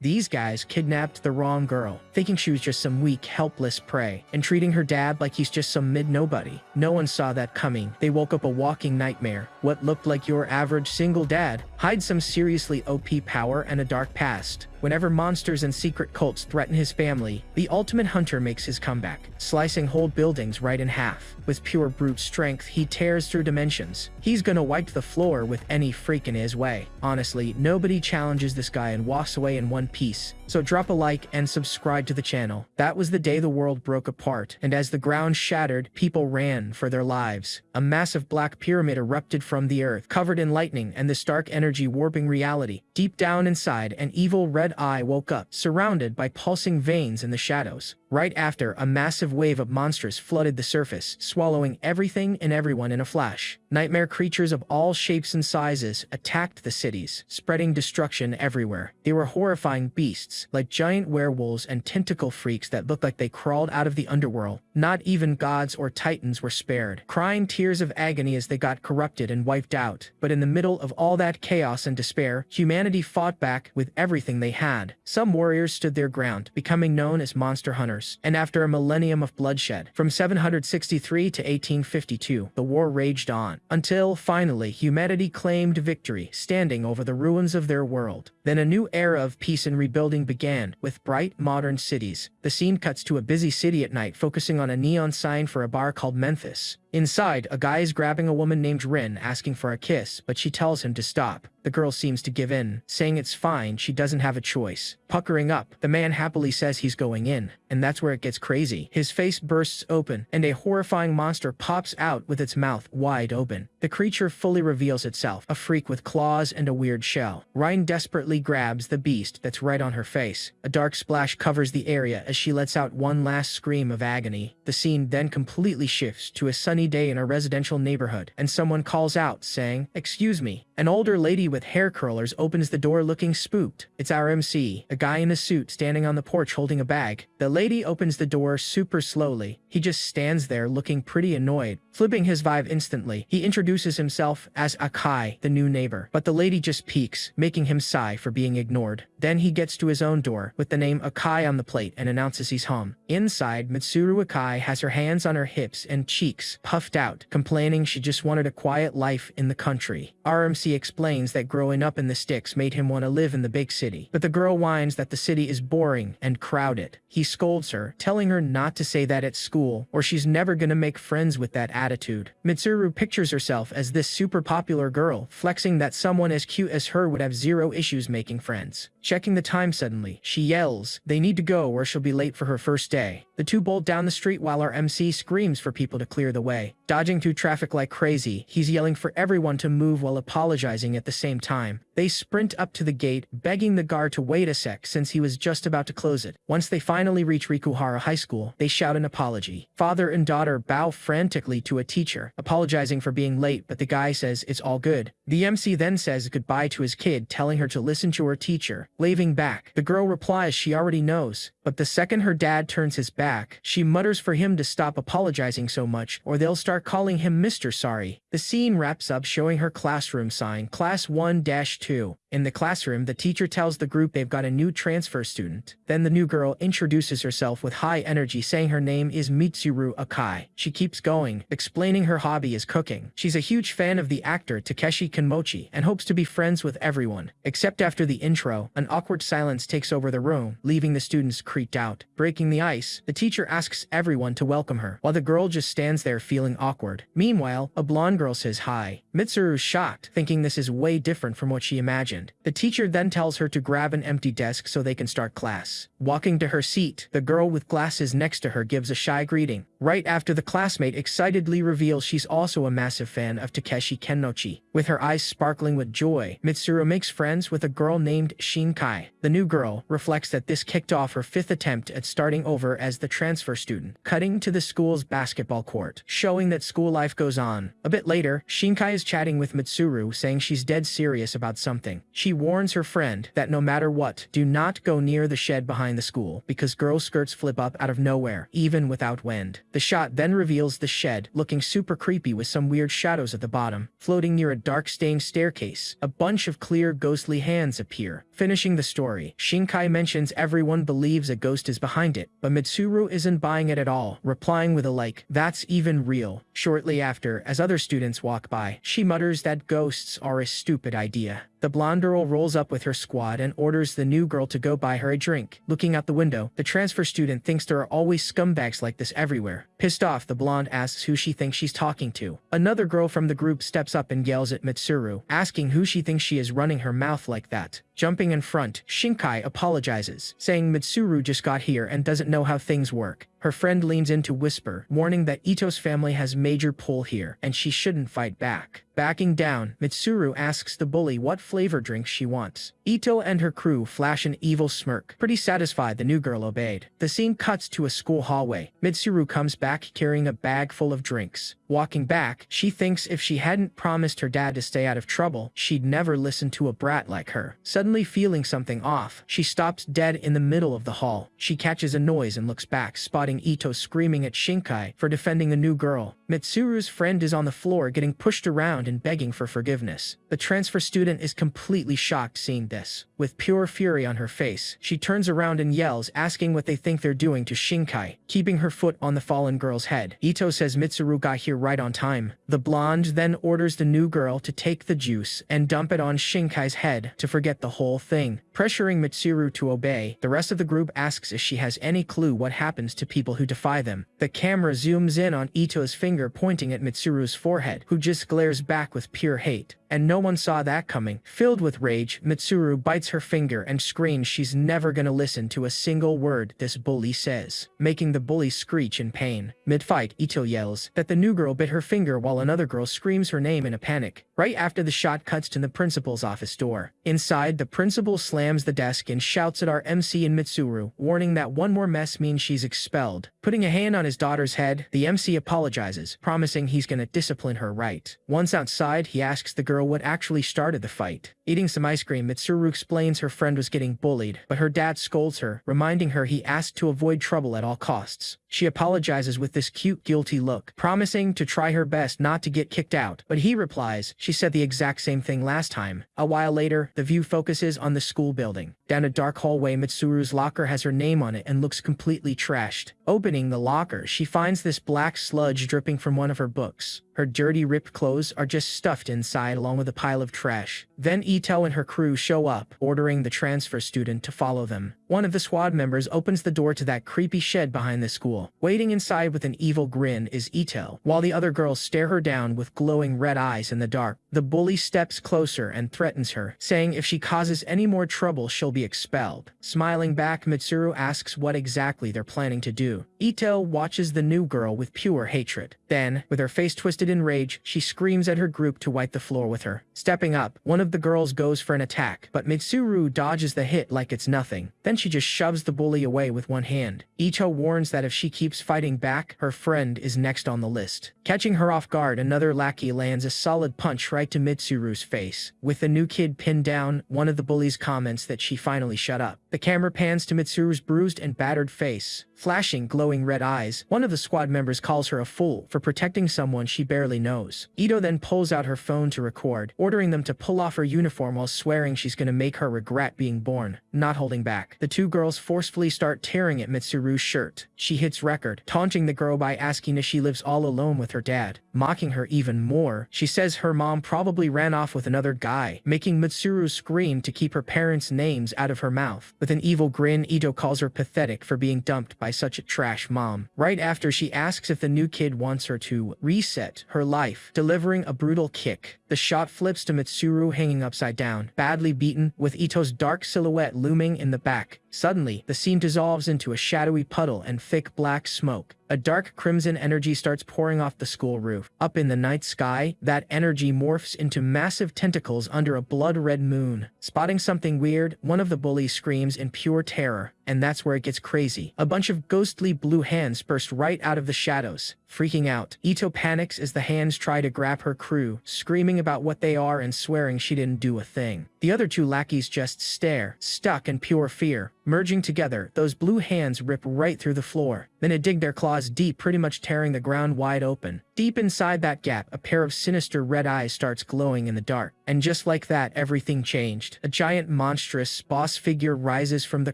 These guys kidnapped the wrong girl, thinking she was just some weak, helpless prey, and treating her dad like he's just some mid-nobody. No one saw that coming. They woke up a walking nightmare. What looked like your average single dad hides some seriously OP power and a dark past. Whenever monsters and secret cults threaten his family, the ultimate hunter makes his comeback, slicing whole buildings right in half. With pure brute strength, he tears through dimensions. He's gonna wipe the floor with any freak in his way. Honestly, nobody challenges this guy and walks away in one piece. So drop a like and subscribe to the channel. That was the day the world broke apart, and as the ground shattered, people ran for their lives. A massive black pyramid erupted from the earth, covered in lightning and this dark energy warping reality. Deep down inside, an evil red eye woke up, surrounded by pulsing veins in the shadows. Right after, a massive wave of monsters flooded the surface, swallowing everything and everyone in a flash. Nightmare creatures of all shapes and sizes attacked the cities, spreading destruction everywhere. They were horrifying beasts, like giant werewolves and tentacle freaks that looked like they crawled out of the underworld. Not even gods or titans were spared, crying tears of agony as they got corrupted and wiped out. But in the middle of all that chaos and despair, humanity fought back with everything they had. Some warriors stood their ground, becoming known as monster hunters. And after a millennium of bloodshed, from 763 to 1852, the war raged on, until, finally, humanity claimed victory, standing over the ruins of their world. Then a new era of peace and rebuilding began, with bright, modern cities. The scene cuts to a busy city at night, focusing on a neon sign for a bar called Memphis. Inside, a guy is grabbing a woman named Rin, asking for a kiss, but she tells him to stop. The girl seems to give in, saying it's fine, she doesn't have a choice. Puckering up, the man happily says he's going in, and that's where it gets crazy. His face bursts open, and a horrifying monster pops out with its mouth wide open. The creature fully reveals itself, a freak with claws and a weird shell. Ryan desperately grabs the beast that's right on her face. A dark splash covers the area as she lets out one last scream of agony. The scene then completely shifts to a sunny day in a residential neighborhood, and someone calls out, saying, "Excuse me." An older lady with hair curlers opens the door looking spooked. It's our MC, a guy in a suit standing on the porch holding a bag. The lady opens the door super slowly. He just stands there looking pretty annoyed, flipping his vibe instantly. He introduces himself as Akai, the new neighbor, but the lady just peeks, making him sigh for being ignored. Then he gets to his own door, with the name Akai on the plate, and announces he's home. Inside, Mitsuru Akai has her hands on her hips and cheeks puffed out, complaining she just wanted a quiet life in the country. RMC explains that growing up in the sticks made him want to live in the big city, but the girl whines that the city is boring and crowded. He scolds her, telling her not to say that at school, or she's never gonna make friends with that attitude. Mitsuru pictures herself as this super popular girl, flexing that someone as cute as her would have zero issues making friends. Checking the time suddenly, she yells, they need to go or she'll be late for her first day. The two bolt down the street while our MC screams for people to clear the way. Dodging through traffic like crazy, he's yelling for everyone to move while apologizing at the same time. They sprint up to the gate, begging the guard to wait a sec since he was just about to close it. Once they finally reach Rikuhara High School, they shout an apology. Father and daughter bow frantically to a teacher, apologizing for being late, but the guy says it's all good. The MC then says goodbye to his kid, telling her to listen to her teacher. Waving back, the girl replies she already knows, but the second her dad turns his back, she mutters for him to stop apologizing so much, or they'll start calling him Mr. Sorry. The scene wraps up showing her classroom sign, Class 1-2. In the classroom, the teacher tells the group they've got a new transfer student. Then the new girl introduces herself with high energy, saying her name is Mitsuru Akai. She keeps going, explaining her hobby is cooking. She's a huge fan of the actor Takeshi Kinmochi and hopes to be friends with everyone. Except after the intro, an awkward silence takes over the room, leaving the students creeped out. Breaking the ice, the teacher asks everyone to welcome her, while the girl just stands there feeling awkward. Meanwhile, a blonde girl says hi. Mitsuru's shocked, thinking this is way different from what she imagined. The teacher then tells her to grab an empty desk so they can start class. Walking to her seat, the girl with glasses next to her gives a shy greeting. Right after the classmate excitedly reveals she's also a massive fan of Takeshi Kinmochi. With her eyes sparkling with joy, Mitsuru makes friends with a girl named Shinkai. The new girl reflects that this kicked off her 5th attempt at starting over as the transfer student, cutting to the school's basketball court, showing that school life goes on. A bit later, Shinkai is chatting with Mitsuru, saying she's dead serious about something. She warns her friend that no matter what, do not go near the shed behind the school, because girl skirts flip up out of nowhere, even without wind. The shot then reveals the shed, looking super creepy with some weird shadows at the bottom. Floating near a dark stained staircase, a bunch of clear ghostly hands appear, Finishing the story, Shinkai mentions everyone believes a ghost is behind it, but Mitsuru isn't buying it at all, replying with a like, "That's even real." Shortly after, as other students walk by, she mutters that ghosts are a stupid idea. The blonde girl rolls up with her squad and orders the new girl to go buy her a drink. Looking out the window, the transfer student thinks there are always scumbags like this everywhere. Pissed off, the blonde asks who she thinks she's talking to. Another girl from the group steps up and yells at Mitsuru, asking who she thinks she is running her mouth like that. Jumping in front, Shinkai apologizes, saying Mitsuru just got here and doesn't know how things work. Her friend leans in to whisper, warning that Ito's family has major pull here, and she shouldn't fight back. Backing down, Mitsuru asks the bully what flavor drink she wants. Ito and her crew flash an evil smirk. Pretty satisfied, the new girl obeyed. The scene cuts to a school hallway. Mitsuru comes back carrying a bag full of drinks. Walking back, she thinks if she hadn't promised her dad to stay out of trouble, she'd never listen to a brat like her. Suddenly feeling something off, she stops dead in the middle of the hall. She catches a noise and looks back, spotting Ito screaming at Shinkai for defending the new girl. Mitsuru's friend is on the floor getting pushed around and begging for forgiveness. The transfer student is completely shocked seeing this. With pure fury on her face, she turns around and yells, asking what they think they're doing to Shinkai, keeping her foot on the fallen girl's head. Ito says Mitsuru got here right on time. The blonde then orders the new girl to take the juice and dump it on Shinkai's head to forget the whole thing. Pressuring Mitsuru to obey, the rest of the group asks if she has any clue what happens to people who defy them. The camera zooms in on Ito's finger pointing at Mitsuru's forehead, who just glares back with pure hate. And no one saw that coming. Filled with rage, Mitsuru bites her finger and screams she's never gonna listen to a single word this bully says, making the bully screech in pain. Mid-fight, Ito yells that the new girl bit her finger while another girl screams her name in a panic. Right after the shot cuts to the principal's office door. Inside, the principal slams the desk and shouts at our MC and Mitsuru, warning that one more mess means she's expelled. Putting a hand on his daughter's head, the MC apologizes, promising he's gonna discipline her right. Once outside, he asks the girl what actually started the fight. Eating some ice cream, Mitsuru explains her friend was getting bullied, but her dad scolds her, reminding her he asked to avoid trouble at all costs. She apologizes with this cute, guilty look, promising to try her best not to get kicked out, but he replies, she said the exact same thing last time. A while later, the view focuses on the school building. Down a dark hallway, Mitsuru's locker has her name on it and looks completely trashed. Opening the locker, she finds this black sludge dripping from one of her books. Her dirty, ripped clothes are just stuffed inside along with a pile of trash. Then Ito and her crew show up, ordering the transfer student to follow them. One of the squad members opens the door to that creepy shed behind the school. Waiting inside with an evil grin is Ito, while the other girls stare her down with glowing red eyes in the dark. The bully steps closer and threatens her, saying if she causes any more trouble, she'll be expelled. Smiling back, Mitsuru asks what exactly they're planning to do. Ito watches the new girl with pure hatred. Then, with her face twisted in rage, she screams at her group to wipe the floor with her. Stepping up, one of the girls goes for an attack, but Mitsuru dodges the hit like it's nothing. Then she just shoves the bully away with one hand. Ito warns that if she keeps fighting back, her friend is next on the list. Catching her off guard, another lackey lands a solid punch right to Mitsuru's face. With the new kid pinned down, one of the bullies comments that she finally shut up. The camera pans to Mitsuru's bruised and battered face. Flashing glowing red eyes, one of the squad members calls her a fool for protecting someone she barely knows. Ito then pulls out her phone to record, ordering them to pull off her uniform while swearing she's gonna make her regret being born. Not holding back, the two girls forcefully start tearing at Mitsuru's shirt. She hits record, taunting the girl by asking if she lives all alone with her dad. Mocking her even more, she says her mom probably ran off with another guy, making Mitsuru scream to keep her parents' names out of her mouth. With an evil grin, Ito calls her pathetic for being dumped by such a trash mom. Right after, she asks if the new kid wants her to reset her life, delivering a brutal kick. The shot flips to Mitsuru hanging upside down, badly beaten, with Ito's dark silhouette looming in the back. Suddenly, the scene dissolves into a shadowy puddle and thick black smoke. A dark crimson energy starts pouring off the school roof. Up in the night sky, that energy morphs into massive tentacles under a blood-red moon. Spotting something weird, one of the bullies screams in pure terror, and that's where it gets crazy. A bunch of ghostly blue hands burst right out of the shadows. Freaking out, Ito panics as the hands try to grab her crew, screaming about what they are and swearing she didn't do a thing. The other two lackeys just stare, stuck in pure fear. Merging together, those blue hands rip right through the floor. Then they dig their claws deep, pretty much tearing the ground wide open. Deep inside that gap, a pair of sinister red eyes starts glowing in the dark. And just like that, everything changed. A giant monstrous boss figure rises from the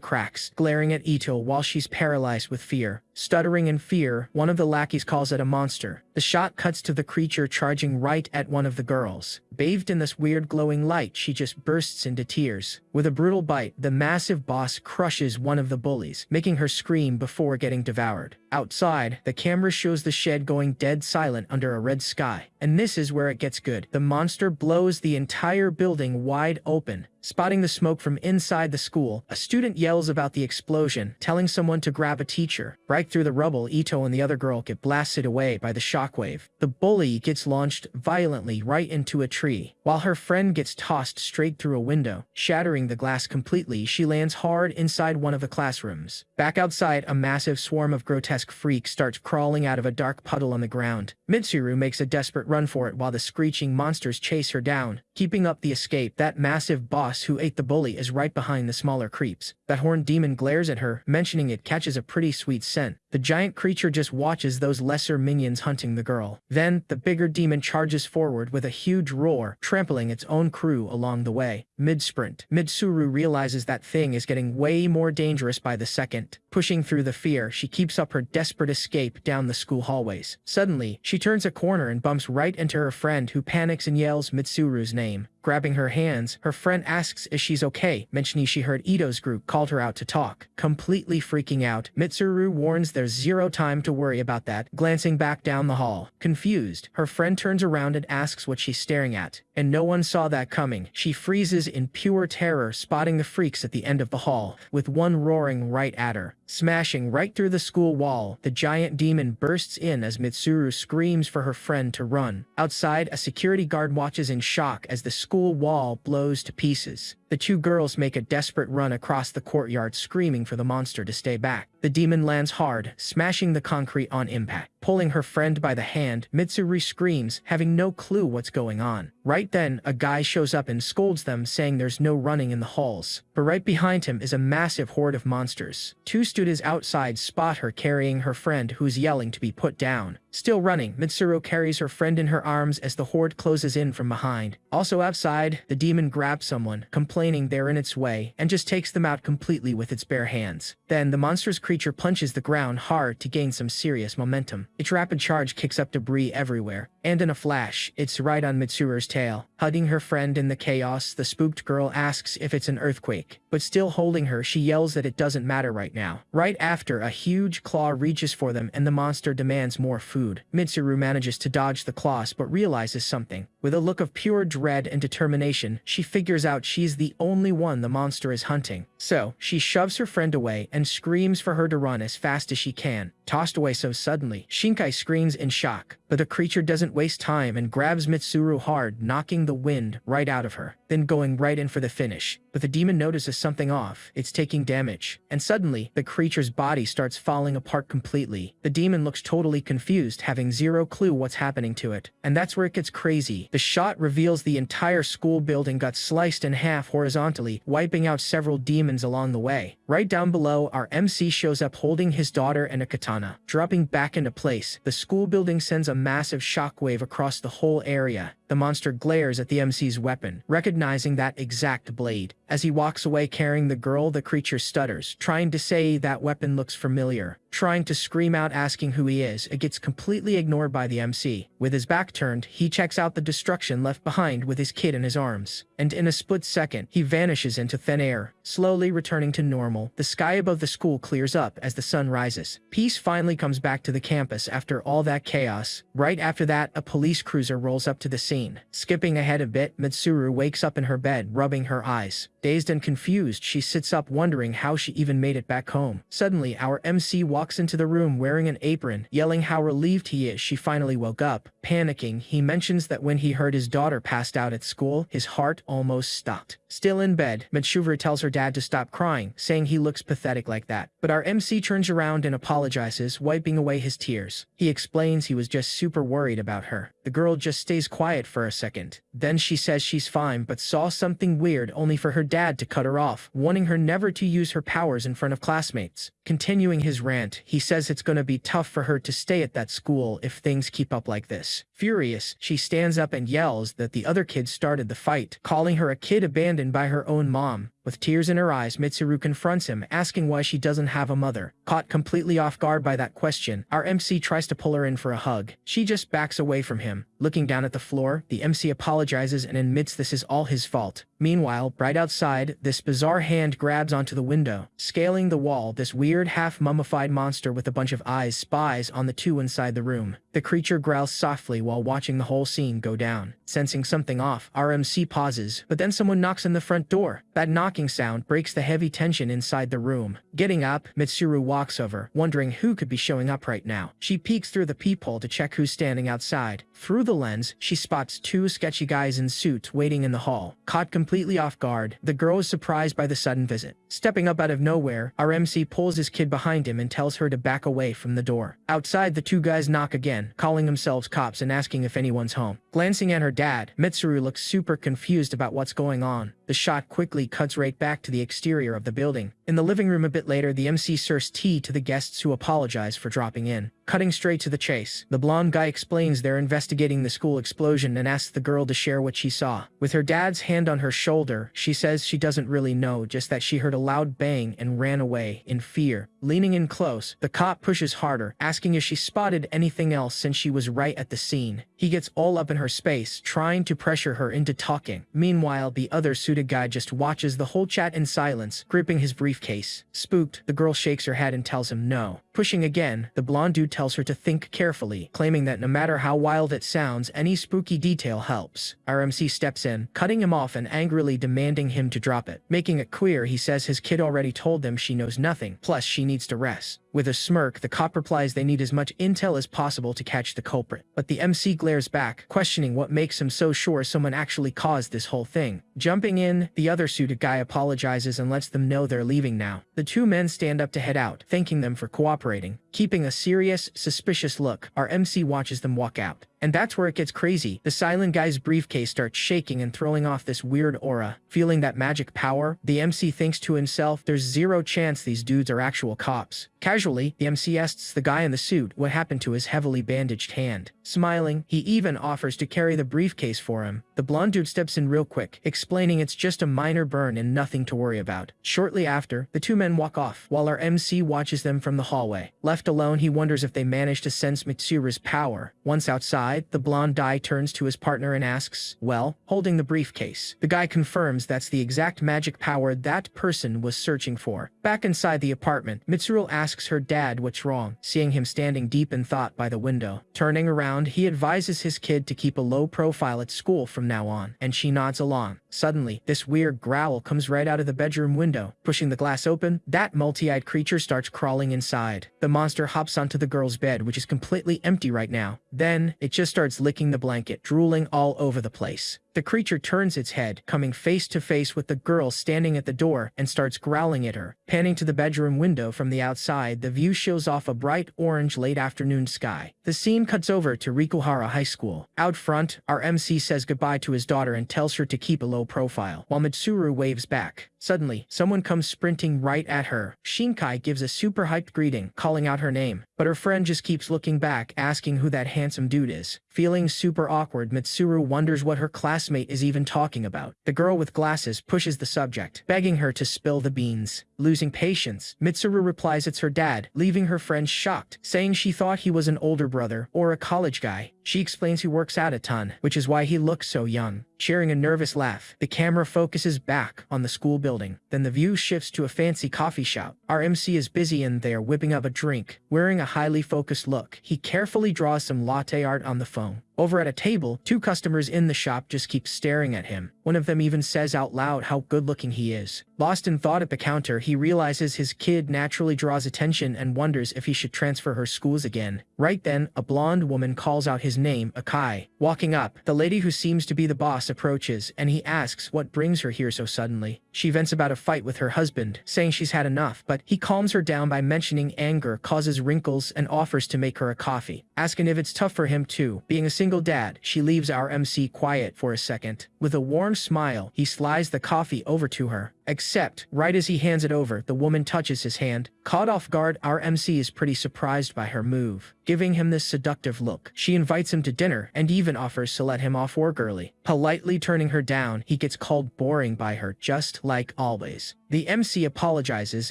cracks, glaring at Ito while she's paralyzed with fear. Stuttering in fear, one of the lackeys calls it a monster. The shot cuts to the creature charging right at one of the girls. Bathed in this weird glowing light, she just bursts into tears. With a brutal bite, the massive boss crushes one of the bullies, making her scream before getting devoured. Outside, the camera shows the shed going dead silent under a red sky. And this is where it gets good. The monster blows the entire building wide open. Spotting the smoke from inside the school, a student yells about the explosion, telling someone to grab a teacher. Right through the rubble, Ito and the other girl get blasted away by the shockwave. The bully gets launched violently right into a tree, while her friend gets tossed straight through a window. Shattering the glass completely, she lands hard inside one of the classrooms. Back outside, a massive swarm of grotesque freaks starts crawling out of a dark puddle on the ground. Mitsuru makes a desperate run for it while the screeching monsters chase her down. Keeping up the escape, that massive boss who ate the bully is right behind the smaller creeps. That horned demon glares at her, mentioning it catches a pretty sweet scent. The giant creature just watches those lesser minions hunting the girl. Then, the bigger demon charges forward with a huge roar, trampling its own crew along the way. Mid-sprint, Mitsuru realizes that thing is getting way more dangerous by the second. Pushing through the fear, she keeps up her desperate escape down the school hallways. Suddenly, she turns a corner and bumps right into her friend, who panics and yells Mitsuru's name. Grabbing her hands, her friend asks if she's okay, mentioning she heard Ito's group called her out to talk. Completely freaking out, Mitsuru warns there's zero time to worry about that, glancing back down the hall. Confused, her friend turns around and asks what she's staring at. And no one saw that coming. She freezes in pure terror, spotting the freaks at the end of the hall, with one roaring right at her. Smashing right through the school wall, the giant demon bursts in as Mitsuru screams for her friend to run. Outside, a security guard watches in shock as the school wall blows to pieces. The two girls make a desperate run across the courtyard, screaming for the monster to stay back. The demon lands hard, smashing the concrete on impact. Pulling her friend by the hand, Mitsuru screams, having no clue what's going on. Right then, a guy shows up and scolds them, saying there's no running in the halls. But right behind him is a massive horde of monsters. Two students outside spot her carrying her friend, who's yelling to be put down. Still running, Mitsuru carries her friend in her arms as the horde closes in from behind. Also outside, the demon grabs someone, complaining they're in its way, and just takes them out completely with its bare hands. Then, the monstrous creature punches the ground hard to gain some serious momentum. Its rapid charge kicks up debris everywhere, and in a flash, it's right on Mitsuru's tail. Hugging her friend in the chaos, the spooked girl asks if it's an earthquake. But still holding her, she yells that it doesn't matter right now. Right after, a huge claw reaches for them and the monster demands more food. Mitsuru manages to dodge the claws but realizes something. With a look of pure dread and determination, she figures out she's the only one the monster is hunting. So, she shoves her friend away and screams for her to run as fast as she can. Tossed away so suddenly, Shinkai screams in shock. But the creature doesn't waste time and grabs Mitsuru hard, knocking the wind right out of her, then going right in for the finish. But the demon notices something off. It's taking damage. And suddenly, the creature's body starts falling apart completely. The demon looks totally confused, having zero clue what's happening to it. And that's where it gets crazy. The shot reveals the entire school building got sliced in half horizontally, wiping out several demons along the way. Right down below, our MC shows up holding his daughter and a katana. Dropping back into place, the school building sends a massive shockwave across the whole area. The monster glares at the MC's weapon, recognizing that exact blade. As he walks away carrying the girl, the creature stutters, trying to say that weapon looks familiar. Trying to scream out asking who he is, it gets completely ignored by the MC. With his back turned, he checks out the destruction left behind with his kid in his arms. And in a split second, he vanishes into thin air, slowly returning to normal. The sky above the school clears up as the sun rises. Peace finally comes back to the campus after all that chaos. Right after that, a police cruiser rolls up to the scene. Skipping ahead a bit, Mitsuru wakes up in her bed, rubbing her eyes. Dazed and confused, she sits up wondering how she even made it back home. Suddenly, our MC walks into the room wearing an apron, yelling how relieved he is she finally woke up. Panicking, he mentions that when he heard his daughter passed out at school, his heart almost stopped. Still in bed, Mitsuru tells her dad to stop crying, saying he looks pathetic like that. But our MC turns around and apologizes, wiping away his tears. He explains he was just super worried about her. The girl just stays quiet for a second. Then she says she's fine but saw something weird only for her dad to cut her off, warning her never to use her powers in front of classmates. Continuing his rant, he says it's gonna be tough for her to stay at that school if things keep up like this. Furious, she stands up and yells that the other kids started the fight, calling her a kid abandoned by her own mom. With tears in her eyes, Mitsuru confronts him, asking why she doesn't have a mother. Caught completely off guard by that question, our MC tries to pull her in for a hug. She just backs away from him. Looking down at the floor, the MC apologizes and admits this is all his fault. Meanwhile, right outside, this bizarre hand grabs onto the window. Scaling the wall, this weird half-mummified monster with a bunch of eyes spies on the two inside the room. The creature growls softly while watching the whole scene go down. Sensing something off, our MC pauses, but then someone knocks on the front door. That knocking sound breaks the heavy tension inside the room. Getting up, Mitsuru walks over, wondering who could be showing up right now. She peeks through the peephole to check who's standing outside. Through the lens, she spots two sketchy guys in suits waiting in the hall. Caught completely off guard, the girl is surprised by the sudden visit. Stepping up out of nowhere, our MC pulls his kid behind him and tells her to back away from the door. Outside, the two guys knock again, calling themselves cops and asking if anyone's home. Glancing at her dad, Mitsuru looks super confused about what's going on. The shot quickly cuts right back to the exterior of the building. In the living room a bit later, the MC serves tea to the guests who apologize for dropping in. Cutting straight to the chase, the blonde guy explains they're investigating the school explosion and asks the girl to share what she saw. With her dad's hand on her shoulder, she says she doesn't really know, just that she heard a loud bang and ran away in fear. Leaning in close, the cop pushes harder, asking if she spotted anything else since she was right at the scene. He gets all up in her space, trying to pressure her into talking. Meanwhile, the other suited guy just watches the whole chat in silence, gripping his briefcase. Spooked, the girl shakes her head and tells him no. Pushing again, the blonde dude tells her to think carefully, claiming that no matter how wild it sounds, any spooky detail helps. Our MC steps in, cutting him off and angrily demanding him to drop it. Making it clear, he says his kid already told them she knows nothing, plus she needs to rest. With a smirk, the cop replies they need as much intel as possible to catch the culprit. But the MC glares back, questioning what makes him so sure someone actually caused this whole thing. Jumping in, the other suited guy apologizes and lets them know they're leaving now. The two men stand up to head out, thanking them for cooperating. Keeping a serious, suspicious look, our MC watches them walk out. And that's where it gets crazy. The silent guy's briefcase starts shaking and throwing off this weird aura. Feeling that magic power, the MC thinks to himself there's zero chance these dudes are actual cops. Casually, the MC asks the guy in the suit what happened to his heavily bandaged hand. Smiling, he even offers to carry the briefcase for him. The blonde dude steps in real quick, explaining it's just a minor burn and nothing to worry about. Shortly after, the two men walk off, while our MC watches them from the hallway. Left alone, he wonders if they managed to sense Mitsuru's power. Once outside, the blonde guy turns to his partner and asks, well, holding the briefcase. The guy confirms that's the exact magic power that person was searching for. Back inside the apartment, Mitsuru asks her dad what's wrong, seeing him standing deep in thought by the window. Turning around, he advises his kid to keep a low profile at school from now on, and she nods along. Suddenly, this weird growl comes right out of the bedroom window. Pushing the glass open, that multi-eyed creature starts crawling inside. The monster hops onto the girl's bed, which is completely empty right now. Then, it just starts licking the blanket, drooling all over the place. The creature turns its head, coming face to face with the girl standing at the door, and starts growling at her. Panning to the bedroom window from the outside, the view shows off a bright orange late afternoon sky. The scene cuts over to Rikuhara High School. Out front, our MC says goodbye to his daughter and tells her to keep a low profile, while Mitsuru waves back. Suddenly, someone comes sprinting right at her. Shinkai gives a super hyped greeting, calling out her name, but her friend just keeps looking back, asking who that handsome dude is. Feeling super awkward, Mitsuru wonders what her classmate is even talking about. The girl with glasses pushes the subject, begging her to spill the beans. Losing patience, Mitsuru replies it's her dad, leaving her friend shocked, saying she thought he was an older brother or a college guy. She explains he works out a ton, which is why he looks so young. Sharing a nervous laugh, the camera focuses back on the school building. Then the view shifts to a fancy coffee shop. Our MC is busy in there whipping up a drink. Wearing a highly focused look, he carefully draws some latte art on the phone. Over at a table, two customers in the shop just keep staring at him. One of them even says out loud how good-looking he is. Lost in thought at the counter, he realizes his kid naturally draws attention and wonders if he should transfer her schools again. Right then, a blonde woman calls out his name, Akai. Walking up, the lady who seems to be the boss approaches, and he asks what brings her here so suddenly. She vents about a fight with her husband, saying she's had enough, but he calms her down by mentioning anger causes wrinkles and offers to make her a coffee, asking if it's tough for him too. Being a single single dad, she leaves our MC quiet for a second. With a warm smile, he slides the coffee over to her. Except, right as he hands it over, the woman touches his hand. Caught off guard, our MC is pretty surprised by her move. Giving him this seductive look, she invites him to dinner and even offers to let him off work early. Politely turning her down, he gets called boring by her, just like always. The MC apologizes,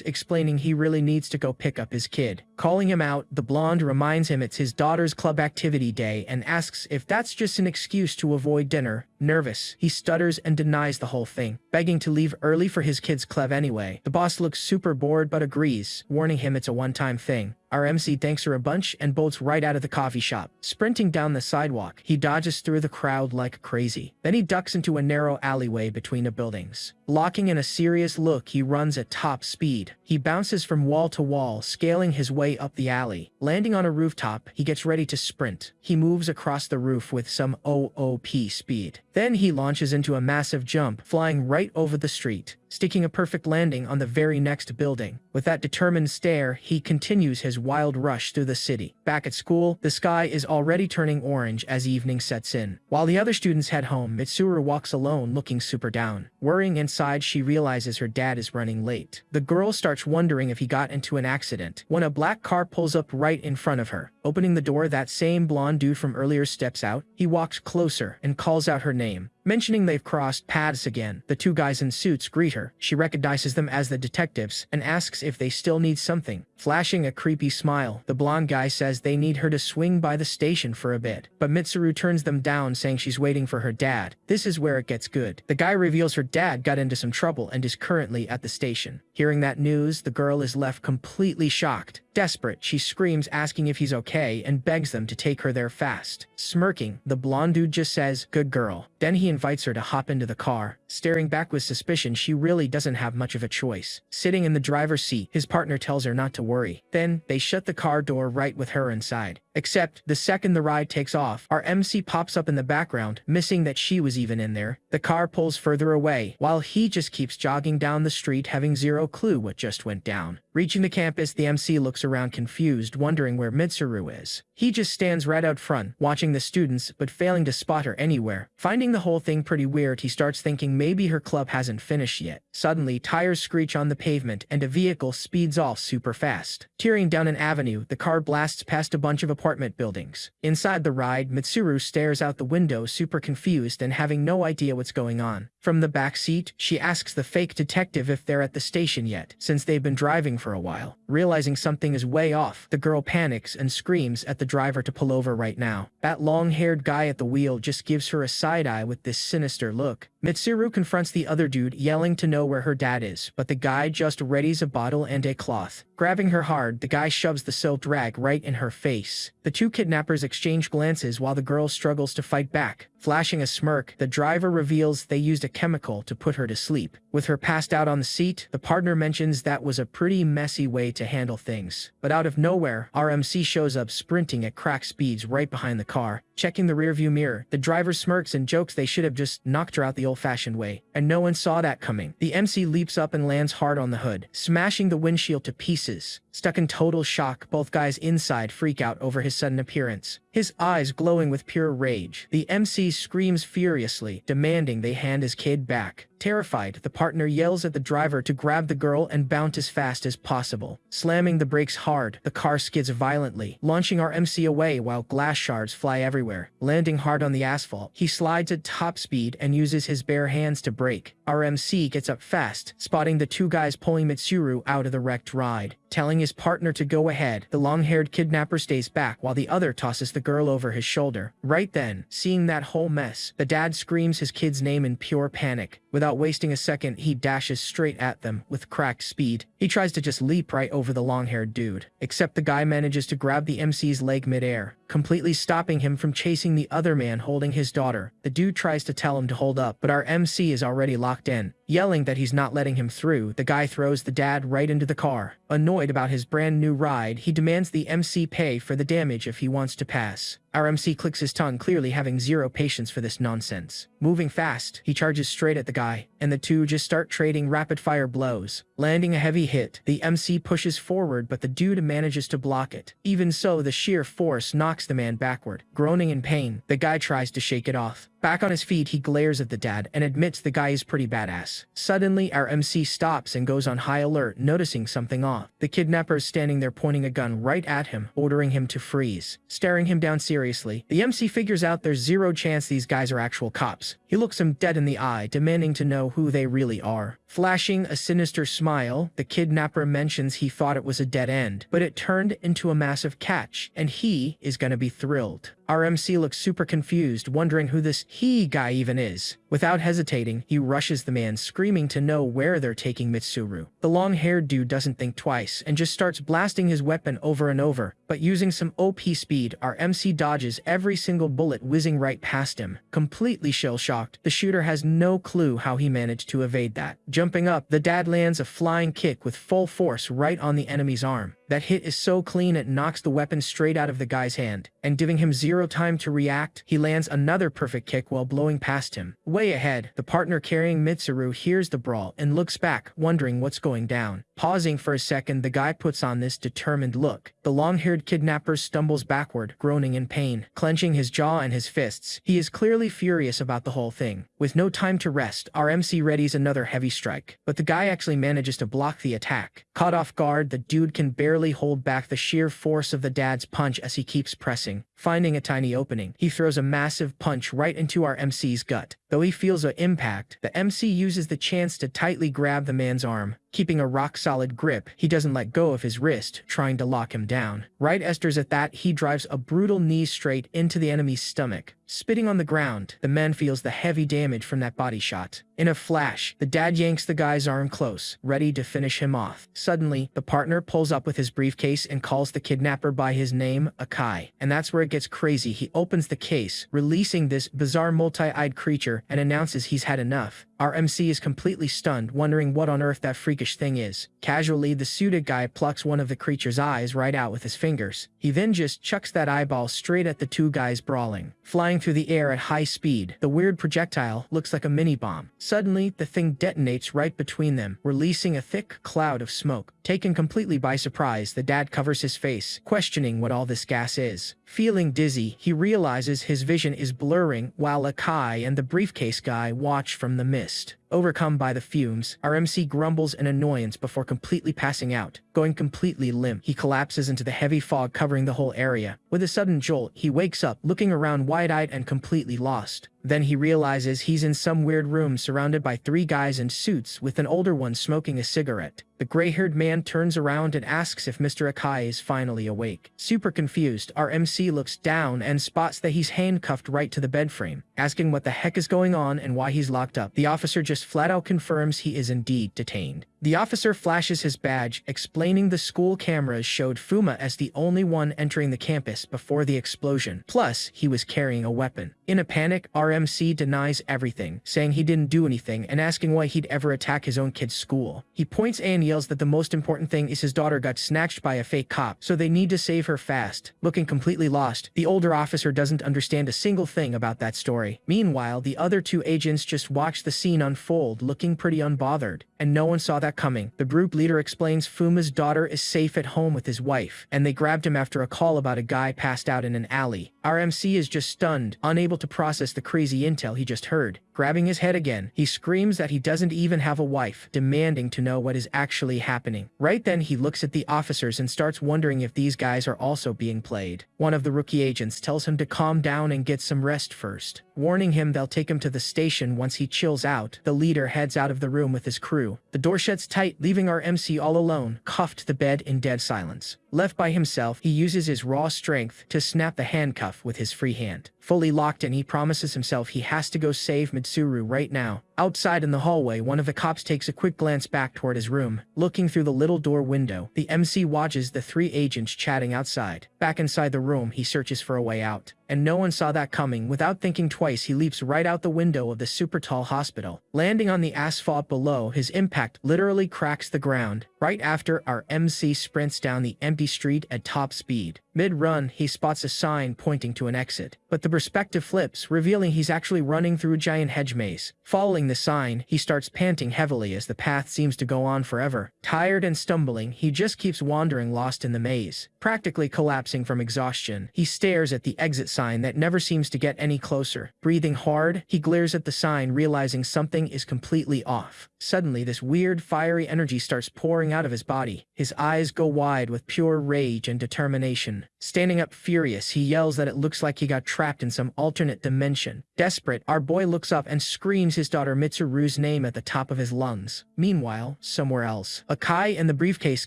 explaining he really needs to go pick up his kid. Calling him out, the blonde reminds him it's his daughter's club activity day and asks if that's just an excuse to avoid dinner. Nervous, he stutters and denies the whole thing, begging to leave early for his kid's club anyway. The boss looks super bored but agrees, warning him it's a one-time thing. Our MC thanks her a bunch and bolts right out of the coffee shop. Sprinting down the sidewalk, he dodges through the crowd like crazy. Then he ducks into a narrow alleyway between the buildings. Locking in a serious look, he runs at top speed. He bounces from wall to wall, scaling his way up the alley. Landing on a rooftop, he gets ready to sprint. He moves across the roof with some OOP speed. Then he launches into a massive jump, flying right over the street, sticking a perfect landing on the very next building. With that determined stare, he continues his wild rush through the city. Back at school, the sky is already turning orange as evening sets in. While the other students head home, Mitsuru walks alone, looking super down. Worrying inside, she realizes her dad is running late. The girl starts wondering if he got into an accident, when a black car pulls up right in front of her. Opening the door, that same blonde dude from earlier steps out. He walks closer and calls out her name. Mentioning they've crossed paths again, the two guys in suits greet her. She recognizes them as the detectives and asks if they still need something. Flashing a creepy smile, the blonde guy says they need her to swing by the station for a bit, but Mitsuru turns them down, saying she's waiting for her dad. This is where it gets good. The guy reveals her dad got into some trouble and is currently at the station. Hearing that news, the girl is left completely shocked. Desperate, she screams, asking if he's okay, and begs them to take her there fast. Smirking, the blonde dude just says, "Good girl." Then he invites her to hop into the car. Staring back with suspicion, she really doesn't have much of a choice. Sitting in the driver's seat, his partner tells her not to worry. Then, they shut the car door right with her inside. Except, the second the ride takes off, our MC pops up in the background, missing that she was even in there. The car pulls further away, while he just keeps jogging down the street, having zero clue what just went down. Reaching the campus, the MC looks around confused, wondering where Mitsuru is. He just stands right out front, watching the students, but failing to spot her anywhere. Finding the whole thing pretty weird, he starts thinking maybe her club hasn't finished yet. Suddenly, tires screech on the pavement, and a vehicle speeds off super fast. Tearing down an avenue, the car blasts past a bunch of apartment buildings. Inside the ride, Mitsuru stares out the window, super confused and having no idea what's going on. From the back seat, she asks the fake detective if they're at the station yet, since they've been driving for a while. Realizing something is way off, the girl panics and screams at the driver to pull over right now. That long-haired guy at the wheel just gives her a side-eye with this sinister look. Mitsuru confronts the other dude, yelling to know where her dad is, but the guy just readies a bottle and a cloth. Grabbing her hard, the guy shoves the silk rag right in her face. The two kidnappers exchange glances while the girl struggles to fight back. Flashing a smirk, the driver reveals they used a chemical to put her to sleep. With her passed out on the seat, the partner mentions that was a pretty messy way to handle things. But out of nowhere, our MC shows up sprinting at crack speeds right behind the car. Checking the rearview mirror, the driver smirks and jokes they should have just knocked her out the old-fashioned way, and no one saw that coming. The MC leaps up and lands hard on the hood, smashing the windshield to pieces. Stuck in total shock, both guys inside freak out over his sudden appearance. His eyes glowing with pure rage, the MC screams furiously, demanding they hand his kid back. Terrified, the partner yells at the driver to grab the girl and bounce as fast as possible. Slamming the brakes hard, the car skids violently, launching our MC away while glass shards fly everywhere. Landing hard on the asphalt, he slides at top speed and uses his bare hands to brake. Our MC gets up fast, spotting the two guys pulling Mitsuru out of the wrecked ride. Telling his partner to go ahead, the long-haired kidnapper stays back while the other tosses the girl over his shoulder. Right then, seeing that whole mess, the dad screams his kid's name in pure panic. Without wasting a second, he dashes straight at them with cracked speed. He tries to just leap right over the long-haired dude, except the guy manages to grab the MC's leg midair, completely stopping him from chasing the other man holding his daughter. The dude tries to tell him to hold up, but our MC is already locked in. Yelling that he's not letting him through, the guy throws the dad right into the car. Annoyed about his brand new ride, he demands the MC pay for the damage if he wants to pass. Our MC clicks his tongue, clearly having zero patience for this nonsense. Moving fast, he charges straight at the guy, and the two just start trading rapid-fire blows. Landing a heavy hit, the MC pushes forward, but the dude manages to block it. Even so, the sheer force knocks the man backward. Groaning in pain, the guy tries to shake it off. Back on his feet, he glares at the dad and admits the guy is pretty badass. Suddenly, our MC stops and goes on high alert, noticing something off. The kidnapper is standing there pointing a gun right at him, ordering him to freeze. Staring him down seriously, the MC figures out there's zero chance these guys are actual cops. He looks him dead in the eye, demanding to know who they really are. Flashing a sinister smile, the kidnapper mentions he thought it was a dead end, but it turned into a massive catch, and he is gonna be thrilled. Our MC looks super confused, wondering who this he guy even is. Without hesitating, he rushes the man, screaming to know where they're taking Mitsuru. The long-haired dude doesn't think twice and just starts blasting his weapon over and over, but using some OP speed, our MC dodges every single bullet whizzing right past him. Completely shell-shocked, the shooter has no clue how he managed to evade that. Jumping up, the dad lands a flying kick with full force right on the enemy's arm. That hit is so clean it knocks the weapon straight out of the guy's hand, and giving him zero time to react, he lands another perfect kick while blowing past him. Way ahead, the partner carrying Mitsuru hears the brawl and looks back, wondering what's going down. Pausing for a second, the guy puts on this determined look. The long-haired kidnapper stumbles backward, groaning in pain, clenching his jaw and his fists. He is clearly furious about the whole thing. With no time to rest, our MC readies another heavy strike, but the guy actually manages to block the attack. Caught off guard, the dude can barely hold back the sheer force of the dad's punch as he keeps pressing. Finding a tiny opening, he throws a massive punch right into our MC's gut. Though he feels an impact, the MC uses the chance to tightly grab the man's arm. Keeping a rock-solid grip, he doesn't let go of his wrist, trying to lock him down. Right as at that, he drives a brutal knee straight into the enemy's stomach. Spitting on the ground, the man feels the heavy damage from that body shot. In a flash, the dad yanks the guy's arm close, ready to finish him off. Suddenly, the partner pulls up with his briefcase and calls the kidnapper by his name, Akai. And that's where it gets crazy. He opens the case, releasing this bizarre multi-eyed creature, and announces he's had enough. Our MC is completely stunned, wondering what on earth that freakish thing is. Casually, the suited guy plucks one of the creature's eyes right out with his fingers. He then just chucks that eyeball straight at the two guys brawling. Flying through the air at high speed, the weird projectile looks like a mini-bomb. Suddenly, the thing detonates right between them, releasing a thick cloud of smoke. Taken completely by surprise, the dad covers his face, questioning what all this gas is. Feeling dizzy, he realizes his vision is blurring while Akai and the briefcase guy watch from the mist. Overcome by the fumes, our MC grumbles in annoyance before completely passing out. Going completely limp, he collapses into the heavy fog covering the whole area. With a sudden jolt, he wakes up, looking around wide-eyed and completely lost. Then he realizes he's in some weird room surrounded by three guys in suits, with an older one smoking a cigarette. The gray-haired man turns around and asks if Mr. Akai is finally awake. Super confused, our MC looks down and spots that he's handcuffed right to the bed frame. Asking what the heck is going on and why he's locked up, the officer just flat-out confirms he is indeed detained. The officer flashes his badge, explaining the school cameras showed Fuma as the only one entering the campus before the explosion. Plus, he was carrying a weapon. In a panic, our MC denies everything, saying he didn't do anything and asking why he'd ever attack his own kid's school. He points and yells that the most important thing is his daughter got snatched by a fake cop, so they need to save her fast. Looking completely lost, the older officer doesn't understand a single thing about that story. Meanwhile, the other two agents just watch the scene unfold, looking pretty unbothered. And no one saw that coming. The group leader explains Fuma's daughter is safe at home with his wife, and they grabbed him after a call about a guy passed out in an alley. Our MC is just stunned, unable to process the crazy intel he just heard. Grabbing his head again, he screams that he doesn't even have a wife, demanding to know what is actually happening. Right then, he looks at the officers and starts wondering if these guys are also being played. One of the rookie agents tells him to calm down and get some rest first. Warning him they'll take him to the station once he chills out, the leader heads out of the room with his crew. The door shuts tight, leaving our MC all alone, cuffed to the bed in dead silence. Left by himself, he uses his raw strength to snap the handcuff with his free hand. Fully locked in, he promises himself he has to go save Mitsuru right now. Outside in the hallway, one of the cops takes a quick glance back toward his room. Looking through the little door window, the MC watches the 3 agents chatting outside. Back inside the room, he searches for a way out. And no one saw that coming. Without thinking twice, he leaps right out the window of the super tall hospital. Landing on the asphalt below, his impact literally cracks the ground. Right after, our MC sprints down the empty street at top speed. Mid-run, he spots a sign pointing to an exit, but the perspective flips, revealing he's actually running through a giant hedge maze. Following the sign, he starts panting heavily as the path seems to go on forever. Tired and stumbling, he just keeps wandering, lost in the maze. Practically collapsing from exhaustion, he stares at the exit sign that never seems to get any closer. Breathing hard, he glares at the sign, realizing something is completely off. Suddenly, this weird, fiery energy starts pouring out of his body. His eyes go wide with pure rage and determination. Standing up furious, he yells that it looks like he got trapped in some alternate dimension. Desperate, our boy looks up and screams his daughter Mitsuru's name at the top of his lungs. Meanwhile, somewhere else, Akai and the briefcase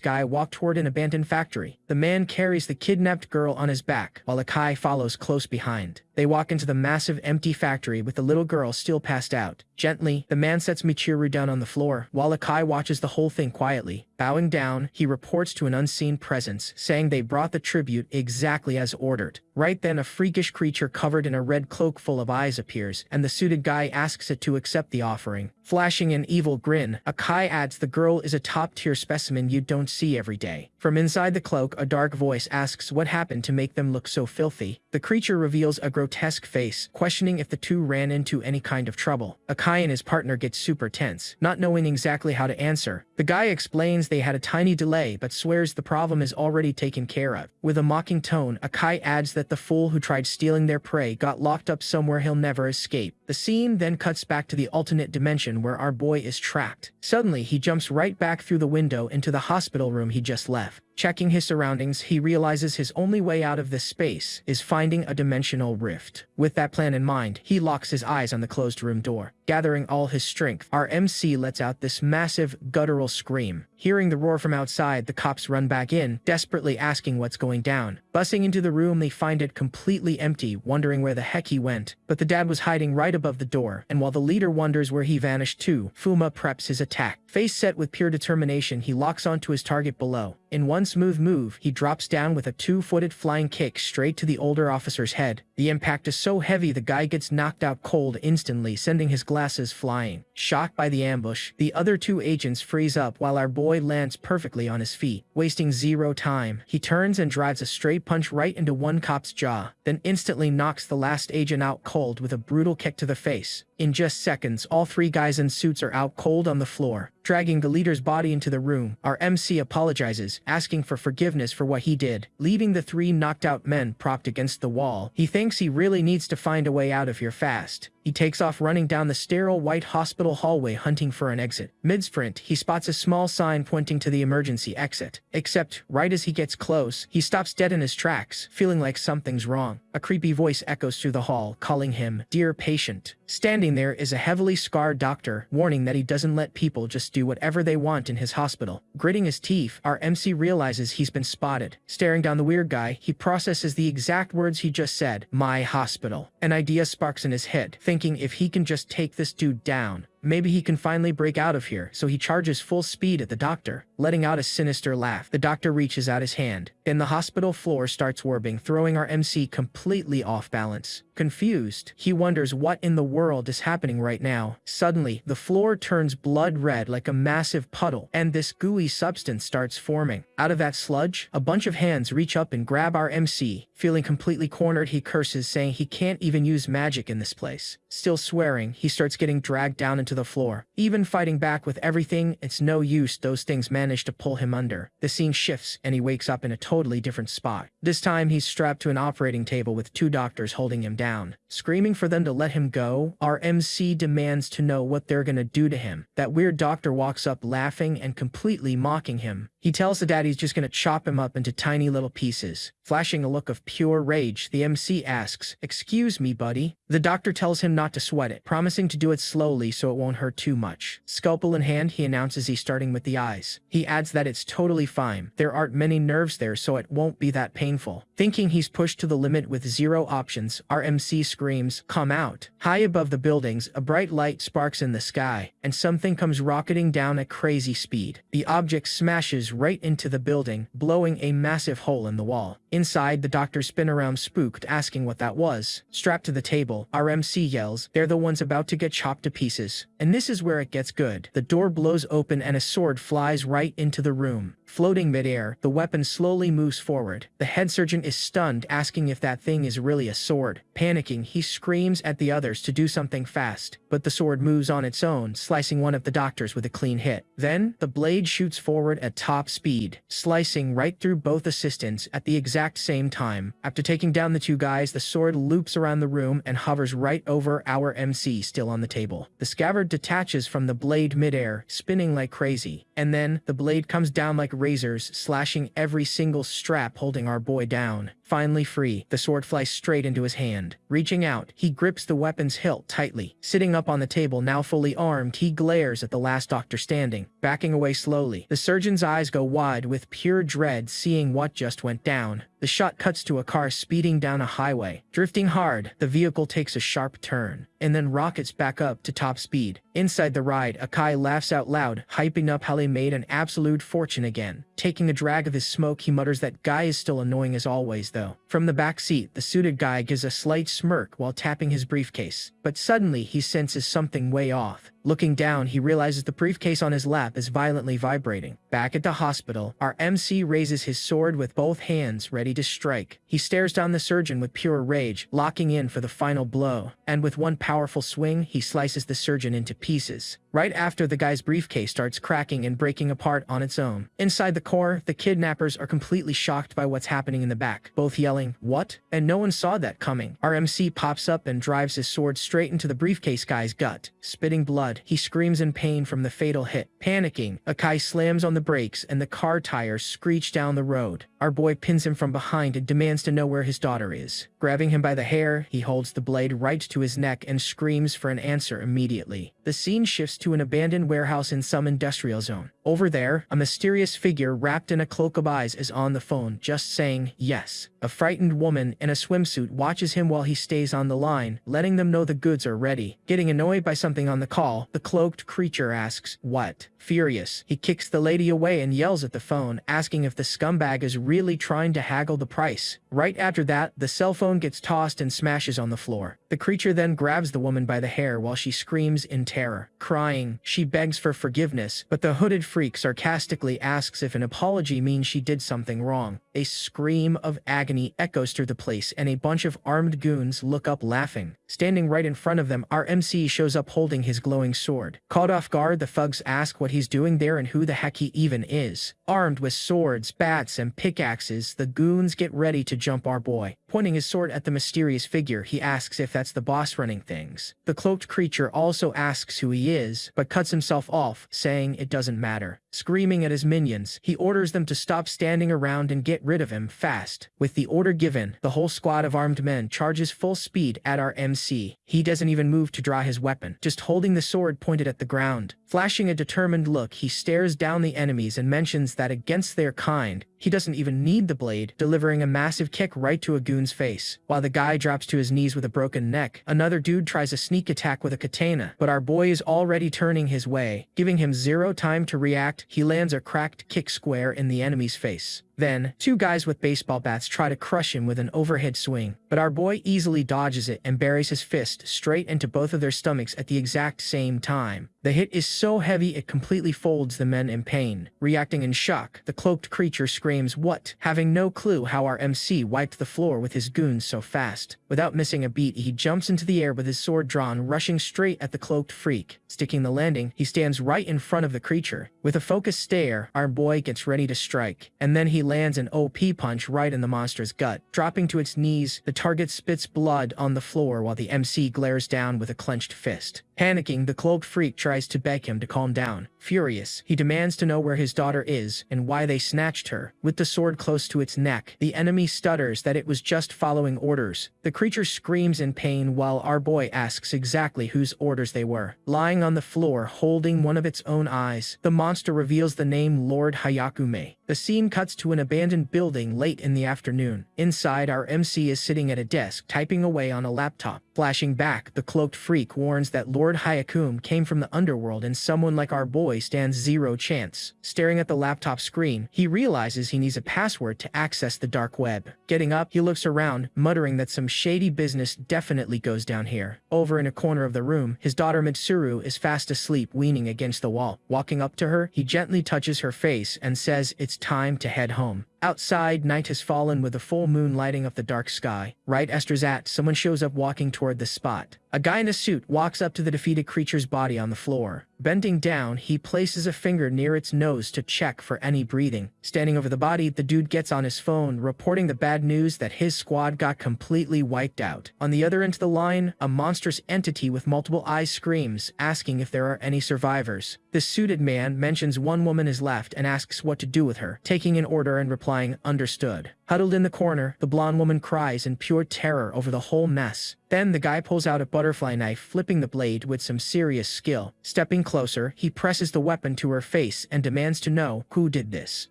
guy walk toward an abandoned factory. The man carries the kidnapped girl on his back, while Akai follows close behind. They walk into the massive empty factory with the little girl still passed out. Gently, the man sets Michiru down on the floor, while Akai watches the whole thing quietly. Bowing down, he reports to an unseen presence, saying they brought the tribute exactly as ordered. Right then, a freakish creature covered in a red cloak full of eyes appears, and the suited guy asks it to accept the offering. Flashing an evil grin, Akai adds the girl is a top-tier specimen you don't see every day. From inside the cloak, a dark voice asks what happened to make them look so filthy. The creature reveals a grotesque face, questioning if the two ran into any kind of trouble. Akai and his partner get super tense, not knowing exactly how to answer. The guy explains they had a tiny delay but swears the problem is already taken care of. With a mocking tone, Akai adds that the fool who tried stealing their prey got locked up somewhere he'll never escape. The scene then cuts back to the alternate dimension where our boy is trapped. Suddenly, he jumps right back through the window into the hospital room he just left. Checking his surroundings, he realizes his only way out of this space is finding a dimensional rift. With that plan in mind, he locks his eyes on the closed room door. Gathering all his strength, our MC lets out this massive, guttural scream. Hearing the roar from outside, the cops run back in, desperately asking what's going down. Bussing into the room, they find it completely empty, wondering where the heck he went. But the dad was hiding right above the door, and while the leader wonders where he vanished to, Fuma preps his attack. Face set with pure determination, he locks onto his target below. In one smooth move, he drops down with a 2-footed flying kick straight to the older officer's head. The impact is so heavy the guy gets knocked out cold instantly, sending his glasses flying. Shocked by the ambush, the other 2 agents freeze up while our boy lands perfectly on his feet. Wasting 0 time, he turns and drives a straight punch right into one cop's jaw, then instantly knocks the last agent out cold with a brutal kick to the face. In just seconds, all 3 guys in suits are out cold on the floor. Dragging the leader's body into the room, our MC apologizes, asking for forgiveness for what he did. Leaving the 3 knocked out men propped against the wall, he thinks he really needs to find a way out of here fast. He takes off running down the sterile white hospital hallway hunting for an exit. Mid-sprint, he spots a small sign pointing to the emergency exit. Except, right as he gets close, he stops dead in his tracks, feeling like something's wrong. A creepy voice echoes through the hall, calling him, "Dear patient." Standing there is a heavily scarred doctor, warning that he doesn't let people just do whatever they want in his hospital. Gritting his teeth, our MC realizes he's been spotted. Staring down the weird guy, he processes the exact words he just said, "My hospital." An idea sparks in his head, thinking if he can just take this dude down, maybe he can finally break out of here, so he charges full speed at the doctor. Letting out a sinister laugh, the doctor reaches out his hand. Then the hospital floor starts warping, throwing our MC completely off balance. Confused, he wonders what in the world is happening right now. Suddenly, the floor turns blood red like a massive puddle, and this gooey substance starts forming. Out of that sludge, a bunch of hands reach up and grab our MC. Feeling completely cornered, he curses, saying he can't even use magic in this place. Still swearing, he starts getting dragged down into the floor. Even fighting back with everything, it's no use, those things manage to pull him under. The scene shifts, and he wakes up in a totally different spot. This time, he's strapped to an operating table with 2 doctors holding him down. Screaming for them to let him go, our MC demands to know what they're gonna do to him. That weird doctor walks up laughing and completely mocking him. He tells the dad he's just gonna chop him up into tiny little pieces. Flashing a look of pure rage, the MC asks, "Excuse me, buddy?" The doctor tells him not to sweat it, promising to do it slowly so it won't hurt too much. Scalpel in hand, he announces he's starting with the eyes. He adds that it's totally fine. There aren't many nerves there, so it won't be that painful. Thinking he's pushed to the limit with zero options, our MC screams, "Come out!" High above the buildings, a bright light sparks in the sky, and something comes rocketing down at crazy speed. The object smashes right into the building, blowing a massive hole in the wall. Inside, the doctors spin around spooked, asking what that was. Strapped to the table, our MC yells, "They're the ones about to get chopped to pieces." And this is where it gets good. The door blows open and a sword flies right into the room. Floating midair, the weapon slowly moves forward. The head surgeon is stunned, asking if that thing is really a sword. Panicking, he screams at the others to do something fast, but the sword moves on its own, slicing one of the doctors with a clean hit. Then, the blade shoots forward at top speed, slicing right through both assistants at the exact same time. After taking down the two guys, the sword loops around the room and hovers right over our MC still on the table. The scabbard detaches from the blade midair, spinning like crazy, and then the blade comes down like razors, slashing every single strap holding our boy down. Finally free, the sword flies straight into his hand. Reaching out, he grips the weapon's hilt tightly. Sitting up on the table, now fully armed, he glares at the last doctor standing. Backing away slowly, the surgeon's eyes go wide with pure dread seeing what just went down. The shot cuts to a car speeding down a highway. Drifting hard, the vehicle takes a sharp turn, and then rockets back up to top speed. Inside the ride, Akai laughs out loud, hyping up how they made an absolute fortune again. Taking a drag of his smoke, he mutters that guy is still annoying as always though. From the back seat, the suited guy gives a slight smirk while tapping his briefcase. But suddenly, he senses something way off. Looking down, he realizes the briefcase on his lap is violently vibrating. Back at the hospital, our MC raises his sword with both hands, ready to strike. He stares down the surgeon with pure rage, locking in for the final blow. And with one powerful swing, he slices the surgeon into pieces. Right after, the guy's briefcase starts cracking and breaking apart on its own. Inside the core, the kidnappers are completely shocked by what's happening in the back, both yelling, "What?" And no one saw that coming. Our MC pops up and drives his sword straight into the briefcase guy's gut. Spitting blood, he screams in pain from the fatal hit. Panicking, Akai slams on the brakes and the car tires screech down the road. Our boy pins him from behind and demands to know where his daughter is. Grabbing him by the hair, he holds the blade right to his neck and screams for an answer immediately. The scene shifts to an abandoned warehouse in some industrial zone. Over there, a mysterious figure wrapped in a cloak of eyes is on the phone, just saying yes. A frightened woman in a swimsuit watches him while he stays on the line, letting them know the goods are ready. Getting annoyed by something on the call, the cloaked creature asks, "What?" Furious, he kicks the lady away and yells at the phone, asking if the scumbag is really trying to haggle the price. Right after that, the cell phone gets tossed and smashes on the floor. The creature then grabs the woman by the hair while she screams in terror. Crying, she begs for forgiveness, but the hooded freak sarcastically asks if an apology means she did something wrong. A scream of agony echoes through the place, and a bunch of armed goons look up laughing. Standing right in front of them, our MC shows up holding his glowing sword. Caught off guard, the thugs ask what he's doing there and who the heck he even is. Armed with swords, bats, and pickaxes, the goons get ready to jump our boy. Pointing his sword at the mysterious figure, he asks if that's the boss running things. The cloaked creature also asks who he is, but cuts himself off, saying it doesn't matter. Screaming at his minions, he orders them to stop standing around and get rid of him fast. With the order given, the whole squad of armed men charges full speed at our MC. He doesn't even move to draw his weapon, just holding the sword pointed at the ground. Flashing a determined look, he stares down the enemies and mentions that against their kind, he doesn't even need the blade, delivering a massive kick right to a goon's face. While the guy drops to his knees with a broken neck, another dude tries a sneak attack with a katana, but our boy is already turning his way. Giving him zero time to react, he lands a cracked kick square in the enemy's face. Then, two guys with baseball bats try to crush him with an overhead swing, but our boy easily dodges it and buries his fist straight into both of their stomachs at the exact same time. The hit is so heavy it completely folds the men in pain. Reacting in shock, the cloaked creature screams, "What?" having no clue how our MC wiped the floor with his goons so fast. Without missing a beat, he jumps into the air with his sword drawn, rushing straight at the cloaked freak. Sticking the landing, he stands right in front of the creature. With a focused stare, our boy gets ready to strike, and then he lands an OP punch right in the monster's gut. Dropping to its knees, the target spits blood on the floor while the MC glares down with a clenched fist. Panicking, the cloaked freak tries to beg him to calm down. Furious, he demands to know where his daughter is and why they snatched her. With the sword close to its neck, the enemy stutters that it was just following orders. The creature screams in pain while our boy asks exactly whose orders they were. Lying on the floor, holding one of its own eyes, the monster reveals the name Lord Hyakume. The scene cuts to an abandoned building late in the afternoon. Inside, our MC is sitting at a desk, typing away on a laptop. Flashing back, the cloaked freak warns that Lord Hyakume came from the underworld and someone like our boy stands zero chance. Staring at the laptop screen, he realizes he needs a password to access the dark web. Getting up, he looks around, muttering that some shady business definitely goes down here. Over in a corner of the room, his daughter Mitsuru is fast asleep, leaning against the wall. Walking up to her, he gently touches her face and says it's time to head home. Outside, night has fallen with a full moon lighting up the dark sky. Right as that, someone shows up walking toward the spot. A guy in a suit walks up to the defeated creature's body on the floor. Bending down, he places a finger near its nose to check for any breathing. Standing over the body, the dude gets on his phone, reporting the bad news that his squad got completely wiped out. On the other end of the line, a monstrous entity with multiple eyes screams, asking if there are any survivors. The suited man mentions one woman is left and asks what to do with her, taking an order and replying, "Understood." Huddled in the corner, the blonde woman cries in pure terror over the whole mess. Then the guy pulls out a butterfly knife, flipping the blade with some serious skill. Stepping closer, he presses the weapon to her face and demands to know who did this.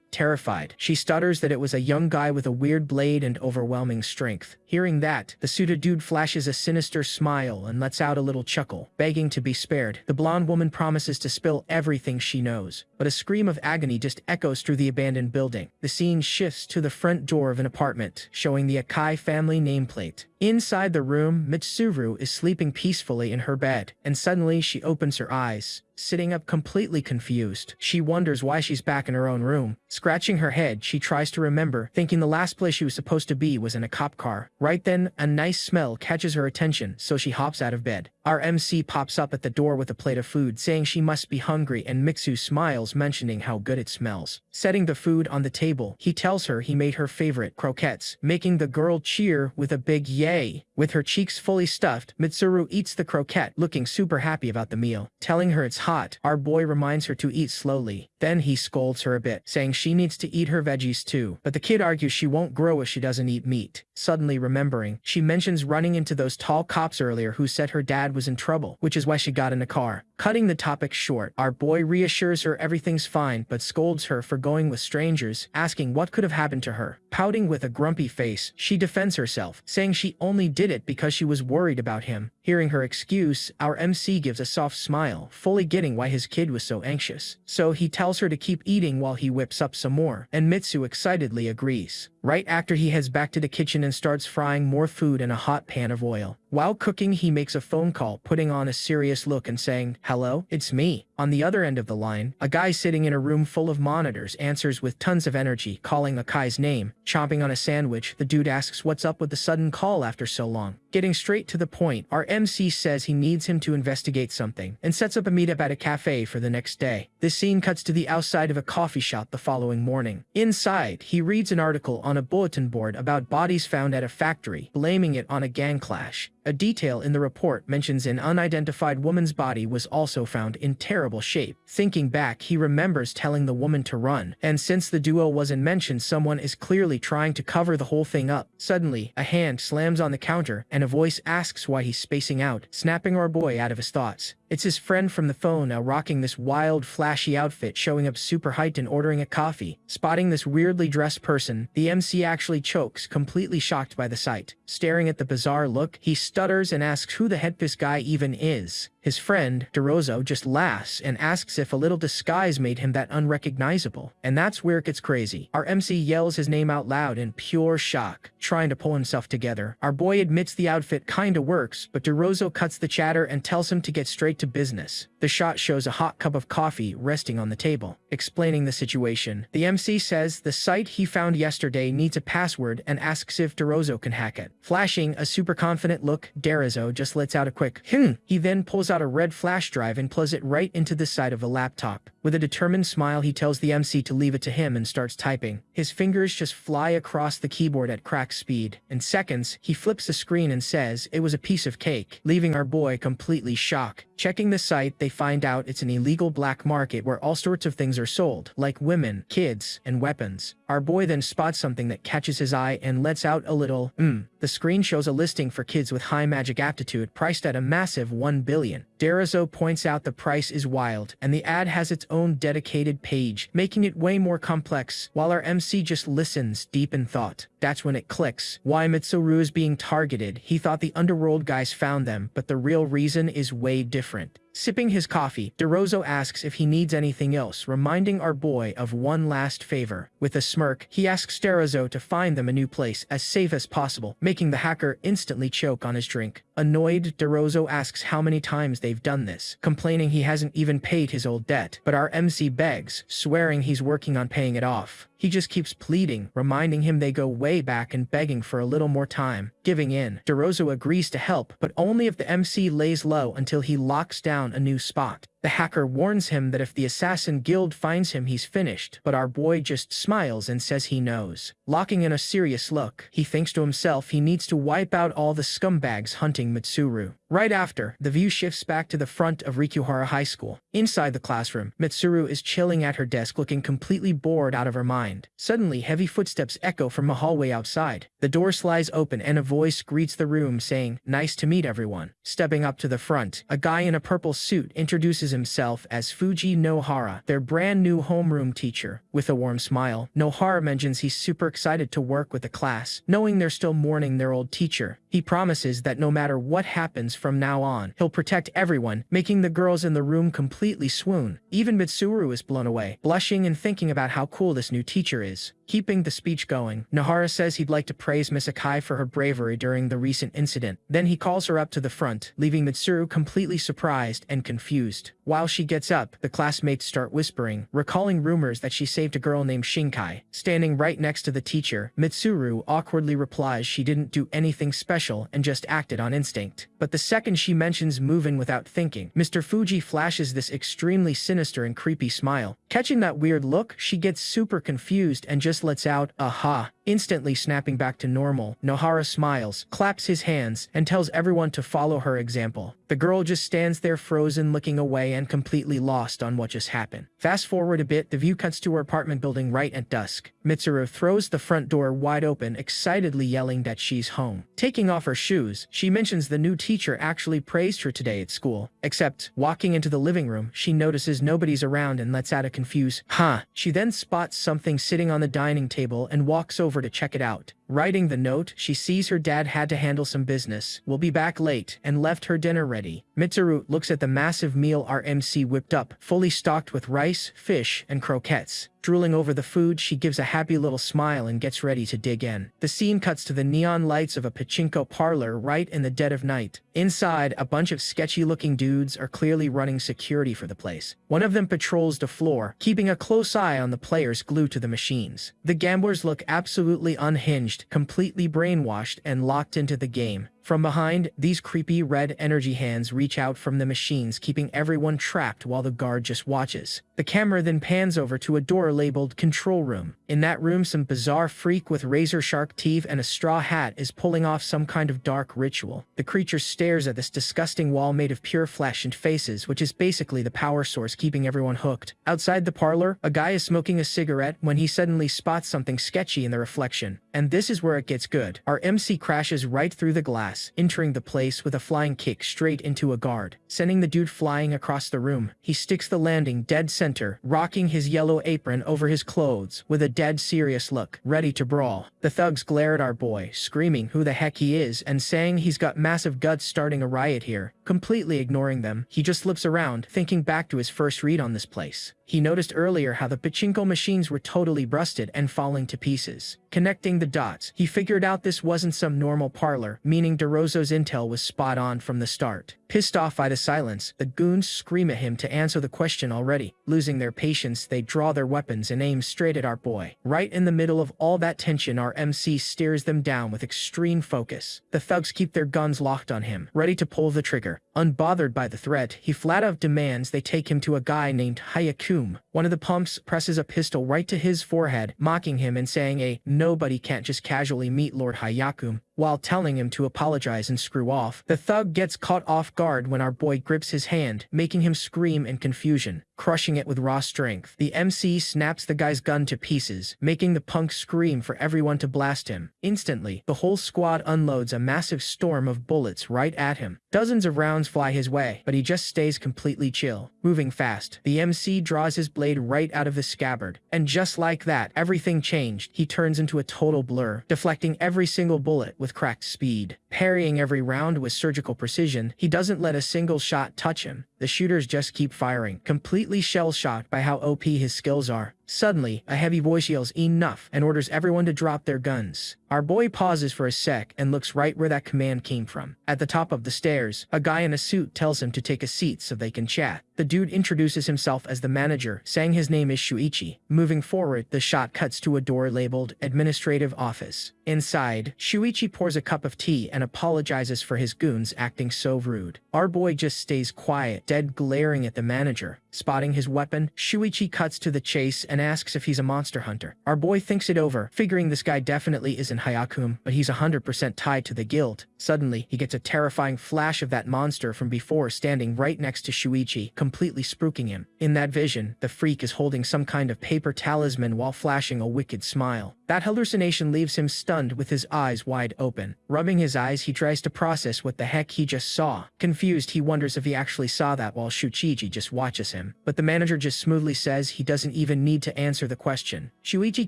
Terrified, she stutters that it was a young guy with a weird blade and overwhelming strength. Hearing that, the suited dude flashes a sinister smile and lets out a little chuckle. Begging to be spared, the blonde woman promises to spill everything she knows. But a scream of agony just echoes through the abandoned building. The scene shifts to the front door of an apartment, showing the Akai family nameplate. Inside the room, Mitsuru is sleeping peacefully in her bed, and suddenly she opens her eyes. Sitting up completely confused, she wonders why she's back in her own room. Scratching her head, she tries to remember, thinking the last place she was supposed to be was in a cop car. Right then, a nice smell catches her attention, so she hops out of bed. Our MC pops up at the door with a plate of food, saying she must be hungry, and Mitsu smiles, mentioning how good it smells. Setting the food on the table, he tells her he made her favorite croquettes, making the girl cheer with a big yay. With her cheeks fully stuffed, Mitsuru eats the croquette, looking super happy about the meal. Telling her it's hot, our boy reminds her to eat slowly. Then he scolds her a bit, saying she needs to eat her veggies too. But the kid argues she won't grow if she doesn't eat meat. Suddenly remembering, she mentions running into those tall cops earlier who said her dad was in trouble, which is why she got in a car. Cutting the topic short, our boy reassures her everything's fine but scolds her for going with strangers, asking what could have happened to her. Pouting with a grumpy face, she defends herself, saying she only did it because she was worried about him. Hearing her excuse, our MC gives a soft smile, fully getting why his kid was so anxious. So he tells her to keep eating while he whips up some more, and Mitsu excitedly agrees. Right after he heads back to the kitchen and starts frying more food in a hot pan of oil. While cooking, he makes a phone call, putting on a serious look and saying, "Hello, it's me." On the other end of the line, a guy sitting in a room full of monitors answers with tons of energy, calling Akai's name. Chomping on a sandwich, the dude asks what's up with the sudden call after so long. Getting straight to the point, our MC says he needs him to investigate something, and sets up a meetup at a cafe for the next day. This scene cuts to the outside of a coffee shop the following morning. Inside, he reads an article on a bulletin board about bodies found at a factory, blaming it on a gang clash. A detail in the report mentions an unidentified woman's body was also found in terrible shape. Thinking back, he remembers telling the woman to run, and since the duo wasn't mentioned, someone is clearly trying to cover the whole thing up. Suddenly, a hand slams on the counter, and a voice asks why he's spacing out, snapping our boy out of his thoughts. It's his friend from the phone, now rocking this wild, flashy outfit, showing up super hyped and ordering a coffee. Spotting this weirdly dressed person, the MC actually chokes, completely shocked by the sight. Staring at the bizarre look, he stutters and asks who the heck this guy even is. His friend, Dronzer, just laughs and asks if a little disguise made him that unrecognizable. And that's where it gets crazy. Our MC yells his name out loud in pure shock, trying to pull himself together. Our boy admits the outfit kinda works, but Dronzer cuts the chatter and tells him to get straight to business. The shot shows a hot cup of coffee resting on the table. Explaining the situation, the MC says the site he found yesterday needs a password and asks if Dronzer can hack it. Flashing a super confident look, Dronzer just lets out a quick He then pulls out a red flash drive and plugs it right into the side of the laptop. With a determined smile, he tells the MC to leave it to him and starts typing. His fingers just fly across the keyboard at crack speed. In seconds, he flips the screen and says it was a piece of cake, leaving our boy completely shocked. Checking the site, they find out it's an illegal black market where all sorts of things are sold, like women, kids, and weapons. Our boy then spots something that catches his eye and lets out a little, The screen shows a listing for kids with high magic aptitude priced at a massive 1 billion. Dronzer points out the price is wild, and the ad has its own dedicated page, making it way more complex, while our MC just listens, deep in thought. That's when it clicks. Why Mitsuru is being targeted. He thought the underworld guys found them, but the real reason is way different. Sipping his coffee, Dronzer asks if he needs anything else, reminding our boy of one last favor. With a smirk, he asks Dronzer to find them a new place as safe as possible, making the hacker instantly choke on his drink. Annoyed, Dronzer asks how many times they've done this, complaining he hasn't even paid his old debt. But our MC begs, swearing he's working on paying it off. He just keeps pleading, reminding him they go way back and begging for a little more time. Giving in, Dronzer agrees to help, but only if the MC lays low until he locks down a new spot. The hacker warns him that if the assassin guild finds him, he's finished, but our boy just smiles and says he knows. Locking in a serious look, he thinks to himself he needs to wipe out all the scumbags hunting Mitsuru. Right after, the view shifts back to the front of Rikuhara High School. Inside the classroom, Mitsuru is chilling at her desk looking completely bored out of her mind. Suddenly, heavy footsteps echo from a hallway outside. The door slides open and a voice greets the room saying, "Nice to meet everyone." Stepping up to the front, a guy in a purple suit introduces himself as Fuji Nohara, their brand new homeroom teacher. With a warm smile, Nohara mentions he's super excited to work with the class, knowing they're still mourning their old teacher. He promises that no matter what happens from now on, he'll protect everyone, making the girls in the room completely swoon. Even Mitsuru is blown away, blushing and thinking about how cool this new teacher is. Keeping the speech going, Nohara says he'd like to praise Miss Akai for her bravery during the recent incident. Then he calls her up to the front, leaving Mitsuru completely surprised and confused. While she gets up, the classmates start whispering, recalling rumors that she saved a girl named Shinkai. Standing right next to the teacher, Mitsuru awkwardly replies she didn't do anything special and just acted on instinct. But the second she mentions moving without thinking, Mr. Fuji flashes this extremely sinister and creepy smile. Catching that weird look, she gets super confused and just lets out, "Aha." Instantly snapping back to normal, Nohara smiles, claps his hands, and tells everyone to follow her example. The girl just stands there frozen, looking away and completely lost on what just happened. Fast forward a bit, the view cuts to her apartment building right at dusk. Mitsuru throws the front door wide open, excitedly yelling that she's home. Taking off her shoes, she mentions the new teacher actually praised her today at school. Except, walking into the living room, she notices nobody's around and lets out a confused, "Huh." She then spots something sitting on the dining table and walks over to check it out. Writing the note, she sees her dad had to handle some business, will be back late, and left her dinner ready. Mitsuru looks at the massive meal our MC whipped up, fully stocked with rice, fish, and croquettes. Drooling over the food, she gives a happy little smile and gets ready to dig in. The scene cuts to the neon lights of a pachinko parlor right in the dead of night. Inside, a bunch of sketchy-looking dudes are clearly running security for the place. One of them patrols the floor, keeping a close eye on the players glued to the machines. The gamblers look absolutely unhinged, completely brainwashed and locked into the game. From behind, these creepy red energy hands reach out from the machines, keeping everyone trapped while the guard just watches. The camera then pans over to a door labeled Control Room. In that room, some bizarre freak with razor-sharp teeth and a straw hat is pulling off some kind of dark ritual. The creature stares at this disgusting wall made of pure flesh and faces, which is basically the power source keeping everyone hooked. Outside the parlor, a guy is smoking a cigarette when he suddenly spots something sketchy in the reflection. And this is where it gets good. Our MC crashes right through the glass, entering the place with a flying kick straight into a guard, sending the dude flying across the room. He sticks the landing dead center, rocking his yellow apron over his clothes with a dead serious look, ready to brawl. The thugs glare at our boy, screaming who the heck he is and saying he's got massive guts starting a riot here. Completely ignoring them, he just slips around, thinking back to his first read on this place. He noticed earlier how the pachinko machines were totally rusted and falling to pieces. Connecting the dots, he figured out this wasn't some normal parlor, meaning Dronzer's intel was spot on from the start. Pissed off by the silence, the goons scream at him to answer the question already. Losing their patience, they draw their weapons and aim straight at our boy. Right in the middle of all that tension, our MC stares them down with extreme focus. The thugs keep their guns locked on him, ready to pull the trigger. Unbothered by the threat, he flat out demands they take him to a guy named Hayakum. One of the punks presses a pistol right to his forehead, mocking him and saying nobody can't just casually meet Lord Hayakum, while telling him to apologize and screw off. The thug gets caught off guard when our boy grips his hand, making him scream in confusion, crushing it with raw strength. The MC snaps the guy's gun to pieces, making the punk scream for everyone to blast him. Instantly, the whole squad unloads a massive storm of bullets right at him. Dozens of rounds fly his way, but he just stays completely chill, moving fast. The MC draws his blade right out of the scabbard, and just like that, everything changed. He turns into a total blur, deflecting every single bullet with cracked speed. Parrying every round with surgical precision, he doesn't let a single shot touch him. The shooters just keep firing, completely shell-shocked by how OP his skills are. Suddenly, a heavy voice yells "Enough!" and orders everyone to drop their guns. Our boy pauses for a sec and looks right where that command came from. At the top of the stairs, a guy in a suit tells him to take a seat so they can chat. The dude introduces himself as the manager, saying his name is Shuichi. Moving forward, the shot cuts to a door labeled Administrative Office. Inside, Shuichi pours a cup of tea and apologizes for his goons acting so rude. Our boy just stays quiet, dead glaring at the manager. Spotting his weapon, Shuichi cuts to the chase and asks if he's a monster hunter. Our boy thinks it over, figuring this guy definitely isn't Hayakum, but he's 100% tied to the guild. Suddenly, he gets a terrifying flash of that monster from before standing right next to Shuichi, completely spooking him. In that vision, the freak is holding some kind of paper talisman while flashing a wicked smile. That hallucination leaves him stunned with his eyes wide open. Rubbing his eyes, he tries to process what the heck he just saw. Confused, he wonders if he actually saw that while Shuichi just watches him. But the manager just smoothly says he doesn't even need to answer the question. Shuichi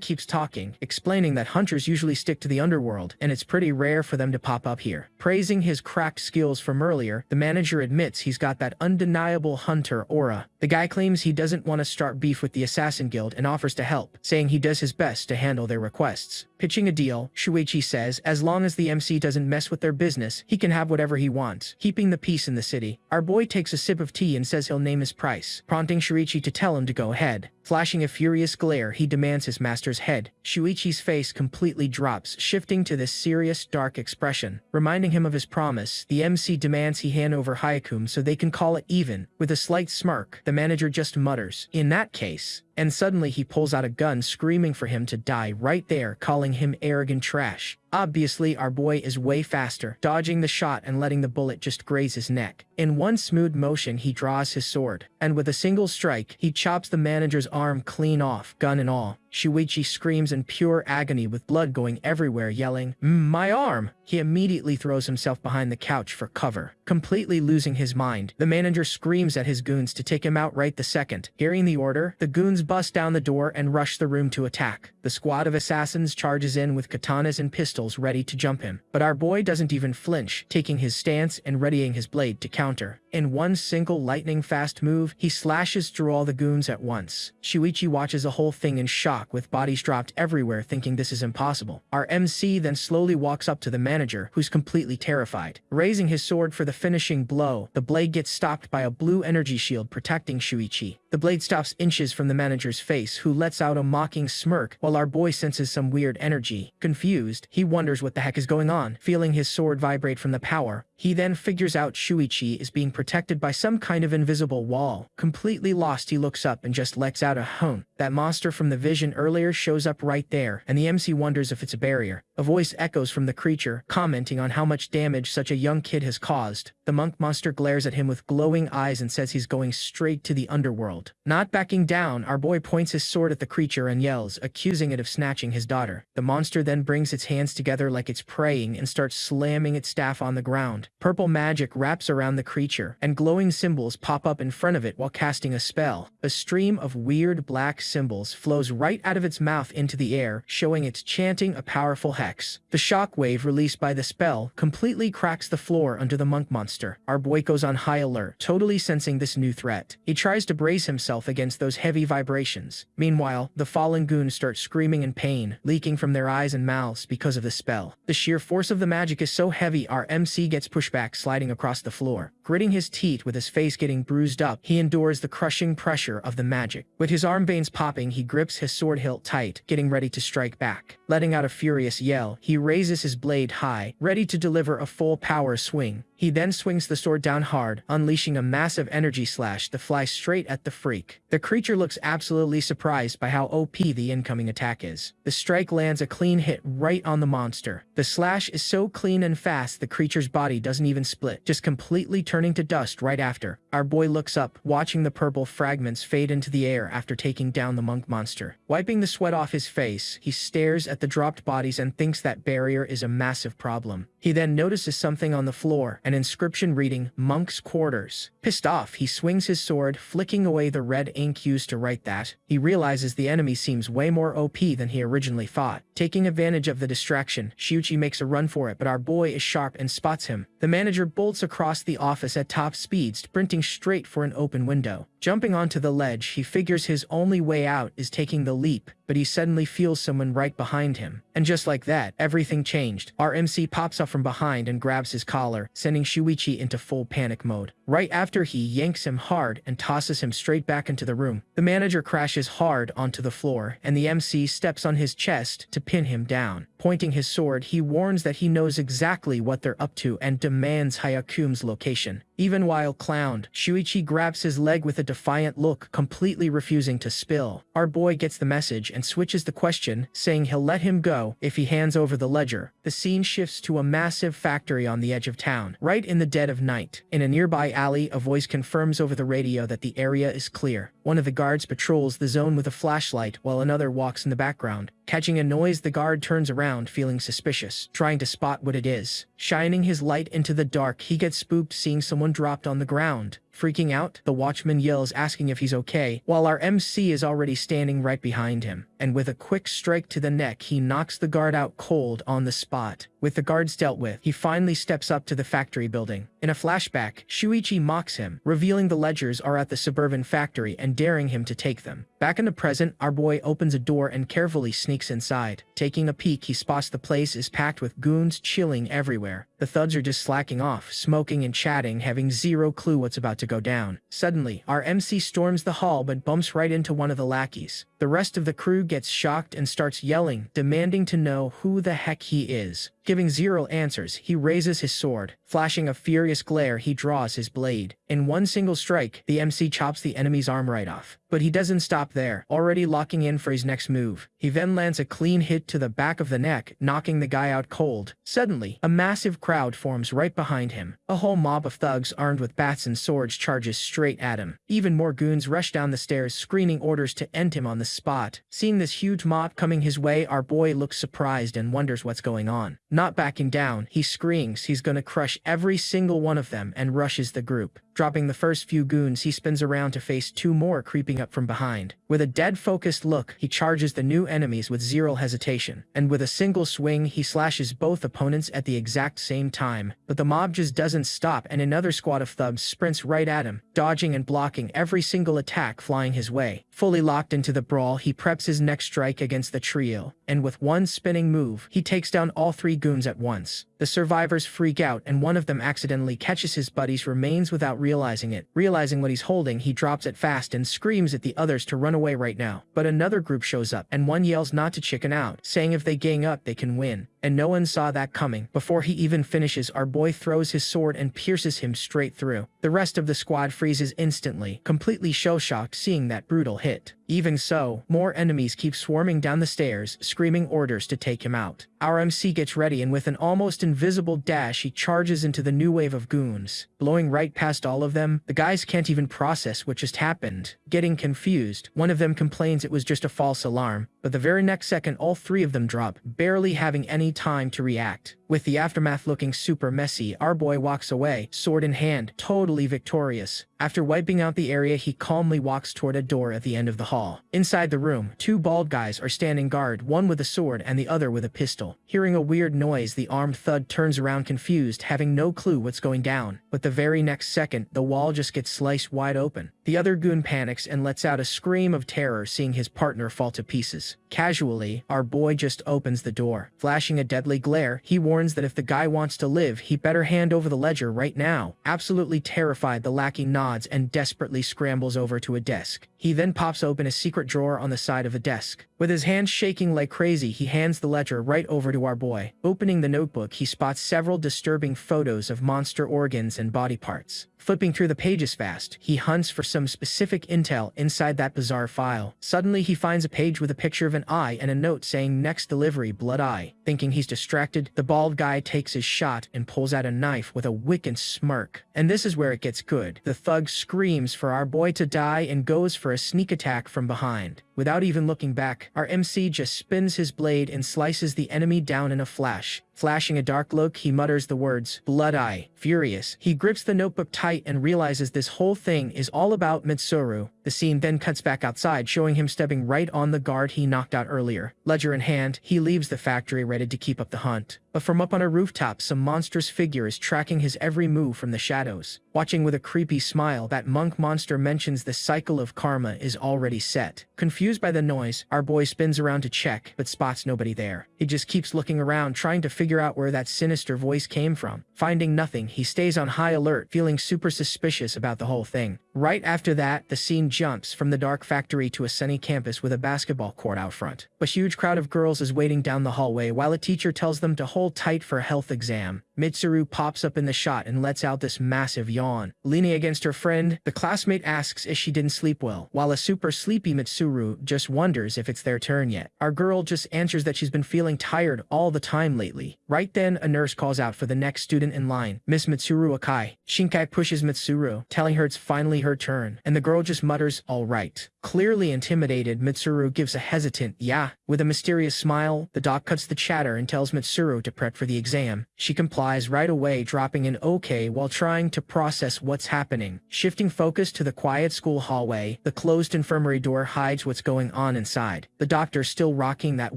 keeps talking, explaining that hunters usually stick to the underworld, and it's pretty rare for them to pop up here. Praising his cracked skills from earlier, the manager admits he's got that undeniable hunter aura. The guy claims he doesn't want to start beef with the Assassin Guild and offers to help, saying he does his best to handle their requests. Pitching a deal, Shuichi says as long as the MC doesn't mess with their business, he can have whatever he wants, keeping the peace in the city. Our boy takes a sip of tea and says he'll name his price, prompting Shuichi to tell him to go ahead. Flashing a furious glare, he demands his master's head. Shuichi's face completely drops, shifting to this serious, dark expression. Reminding him of his promise, the MC demands he hand over Hayakum so they can call it even. With a slight smirk, the manager just mutters, "In that case." And suddenly he pulls out a gun, screaming for him to die right there, calling him arrogant trash. Obviously, our boy is way faster, dodging the shot and letting the bullet just graze his neck. In one smooth motion, he draws his sword, and with a single strike, he chops the manager's arm clean off, gun and all. Shuichi screams in pure agony with blood going everywhere, yelling, "My arm!" He immediately throws himself behind the couch for cover, completely losing his mind. The manager screams at his goons to take him out right the second. Hearing the order, the goons bust down the door and rush the room to attack. The squad of assassins charges in with katanas and pistols ready to jump him. But our boy doesn't even flinch, taking his stance and readying his blade to counter. In one single lightning-fast move, he slashes through all the goons at once. Shuichi watches the whole thing in shock, with bodies dropped everywhere, thinking this is impossible. Our MC then slowly walks up to the manager, who's completely terrified. Raising his sword for the finishing blow, the blade gets stopped by a blue energy shield protecting Shuichi. The blade stops inches from the manager's face, who lets out a mocking smirk while our boy senses some weird energy. Confused, he wonders what the heck is going on. Feeling his sword vibrate from the power, he then figures out Shuichi is being protected by some kind of invisible wall. Completely lost, he looks up and just lets out a hone. That monster from the vision earlier shows up right there, and the MC wonders if it's a barrier. A voice echoes from the creature, commenting on how much damage such a young kid has caused. The monk monster glares at him with glowing eyes and says he's going straight to the underworld. Not backing down, our boy points his sword at the creature and yells, accusing it of snatching his daughter. The monster then brings its hands together like it's praying and starts slamming its staff on the ground. Purple magic wraps around the creature, and glowing symbols pop up in front of it while casting a spell. A stream of weird black symbols flows right out of its mouth into the air, showing it's chanting a powerful hex. The shockwave released by the spell completely cracks the floor under the monk monster. Our boy goes on high alert, totally sensing this new threat. He tries to brace himself against those heavy vibrations. Meanwhile, the fallen goons start screaming in pain, leaking from their eyes and mouths because of the spell. The sheer force of the magic is so heavy, our MC gets pushed back, sliding across the floor. Gritting his teeth with his face getting bruised up, he endures the crushing pressure of the magic. With his arm veins popping, he grips his sword hilt tight, getting ready to strike back. Letting out a furious yell, he raises his blade high, ready to deliver a full power swing. He then swings the sword down hard, unleashing a massive energy slash that flies straight at the freak. The creature looks absolutely surprised by how OP the incoming attack is. The strike lands a clean hit right on the monster. The slash is so clean and fast the creature's body doesn't even split, just completely turning to dust right after. Our boy looks up, watching the purple fragments fade into the air after taking down the monk monster. Wiping the sweat off his face, he stares at the dropped bodies and thinks that barrier is a massive problem. He then notices something on the floor, an inscription reading, "Monk's Quarters." Pissed off, he swings his sword, flicking away the red ink used to write that. He realizes the enemy seems way more OP than he originally thought. Taking advantage of the distraction, Shuichi makes a run for it, but our boy is sharp and spots him. The manager bolts across the office at top speed, sprinting straight for an open window. Jumping onto the ledge, he figures his only way out is taking the leap, but he suddenly feels someone right behind him. And just like that, everything changed. Our MC pops up from behind and grabs his collar, sending Shuichi into full panic mode. Right after, he yanks him hard and tosses him straight back into the room. The manager crashes hard onto the floor, and the MC steps on his chest to pin him down. Pointing his sword, he warns that he knows exactly what they're up to and demands Hayakum's location. Even while clowned, Shuichi grabs his leg with a defiant look, completely refusing to spill. Our boy gets the message and switches the question, saying he'll let him go if he hands over the ledger. The scene shifts to a massive factory on the edge of town, right in the dead of night. In a nearby alley, a voice confirms over the radio that the area is clear. One of the guards patrols the zone with a flashlight while another walks in the background. Catching a noise, the guard turns around, feeling suspicious, trying to spot what it is. Shining his light into the dark, he gets spooked seeing someone dropped on the ground. Freaking out, the watchman yells, asking if he's okay, while our MC is already standing right behind him. And with a quick strike to the neck, he knocks the guard out cold on the spot. With the guards dealt with, he finally steps up to the factory building. In a flashback, Shuichi mocks him, revealing the ledgers are at the suburban factory and daring him to take them. Back in the present, our boy opens a door and carefully sneaks inside. Taking a peek, he spots the place is packed with goons chilling everywhere. The thugs are just slacking off, smoking and chatting, having zero clue what's about to go down. Suddenly, our MC storms the hall but bumps right into one of the lackeys. The rest of the crew gets shocked and starts yelling, demanding to know who the heck he is. Giving zero answers, he raises his sword. Flashing a furious glare, he draws his blade. In one single strike, the MC chops the enemy's arm right off. But he doesn't stop there, already locking in for his next move. He then lands a clean hit to the back of the neck, knocking the guy out cold. Suddenly, a massive crowd forms right behind him. A whole mob of thugs armed with bats and swords charges straight at him. Even more goons rush down the stairs, screaming orders to end him on the spot. Seeing this huge mob coming his way, our boy looks surprised and wonders what's going on. Not backing down, he screams he's gonna crush every single one of them and rushes the group. Dropping the first few goons, he spins around to face two more creeping up from behind. With a dead-focused look, he charges the new enemies with zero hesitation, and with a single swing, he slashes both opponents at the exact same time. But the mob just doesn't stop, and another squad of thugs sprints right at him, dodging and blocking every single attack flying his way. Fully locked into the brawl, he preps his next strike against the trio, and with one spinning move, he takes down all three goons at once. The survivors freak out, and one of them accidentally catches his buddy's remains without realizing it. Realizing what he's holding, he drops it fast and screams at the others to run away right now. But another group shows up, and one yells not to chicken out, saying if they gang up, they can win. And no one saw that coming. Before he even finishes, our boy throws his sword and pierces him straight through. The rest of the squad freezes instantly, completely show-shocked seeing that brutal hit. Even so, more enemies keep swarming down the stairs, screaming orders to take him out. Our MC gets ready, and with an almost invisible dash, he charges into the new wave of goons. Blowing right past all of them, the guys can't even process what just happened. Getting confused, one of them complains it was just a false alarm, but the very next second all three of them drop, barely having any time to react. With the aftermath looking super messy, our boy walks away, sword in hand, totally victorious. After wiping out the area, he calmly walks toward a door at the end of the hall. Inside the room, two bald guys are standing guard, one with a sword and the other with a pistol. Hearing a weird noise, the armed thug turns around confused, having no clue what's going down. But the very next second, the wall just gets sliced wide open. The other goon panics and lets out a scream of terror seeing his partner fall to pieces. Casually, our boy just opens the door. Flashing a deadly glare, he warns that if the guy wants to live, he better hand over the ledger right now. Absolutely terrified, the lackey nods and desperately scrambles over to a desk. He then pops open a secret drawer on the side of a desk. With his hands shaking like crazy, he hands the ledger right over to our boy. Opening the notebook, he spots several disturbing photos of monster organs and body parts. Flipping through the pages fast, he hunts for some specific intel inside that bizarre file. Suddenly, he finds a page with a picture of an eye and a note saying next delivery blood eye. Thinking he's distracted, the bald guy takes his shot and pulls out a knife with a wicked smirk. And this is where it gets good. The thug screams for our boy to die and goes for a sneak attack from behind. Without even looking back, our MC just spins his blade and slices the enemy down in a flash. Flashing a dark look, he mutters the words, "Blood Eye." Furious, he grips the notebook tight and realizes this whole thing is all about Mitsuru. The scene then cuts back outside, showing him stepping right on the guard he knocked out earlier. Ledger in hand, he leaves the factory ready to keep up the hunt. But from up on a rooftop, some monstrous figure is tracking his every move from the shadows. Watching with a creepy smile, that monk monster mentions the cycle of karma is already set. Confused by the noise, our boy spins around to check, but spots nobody there. He just keeps looking around, trying to figure out where that sinister voice came from. Finding nothing, he stays on high alert, feeling super suspicious about the whole thing. Right after that, the scene jumps from the dark factory to a sunny campus with a basketball court out front. A huge crowd of girls is waiting down the hallway while a teacher tells them to hold tight for a health exam. Mitsuru pops up in the shot and lets out this massive yawn. Leaning against her friend, the classmate asks if she didn't sleep well, while a super sleepy Mitsuru just wonders if it's their turn yet. Our girl just answers that she's been feeling tired all the time lately. Right then, a nurse calls out for the next student in line, Miss Mitsuru Akai. Shinkai pushes Mitsuru, telling her it's finally her turn, and the girl just mutters, "All right." Clearly intimidated, Mitsuru gives a hesitant "yeah." With a mysterious smile, the doc cuts the chatter and tells Mitsuru to prep for the exam. She complies right away, dropping an okay while trying to process what's happening. Shifting focus to the quiet school hallway, the closed infirmary door hides what's going on inside. The doctor, still rocking that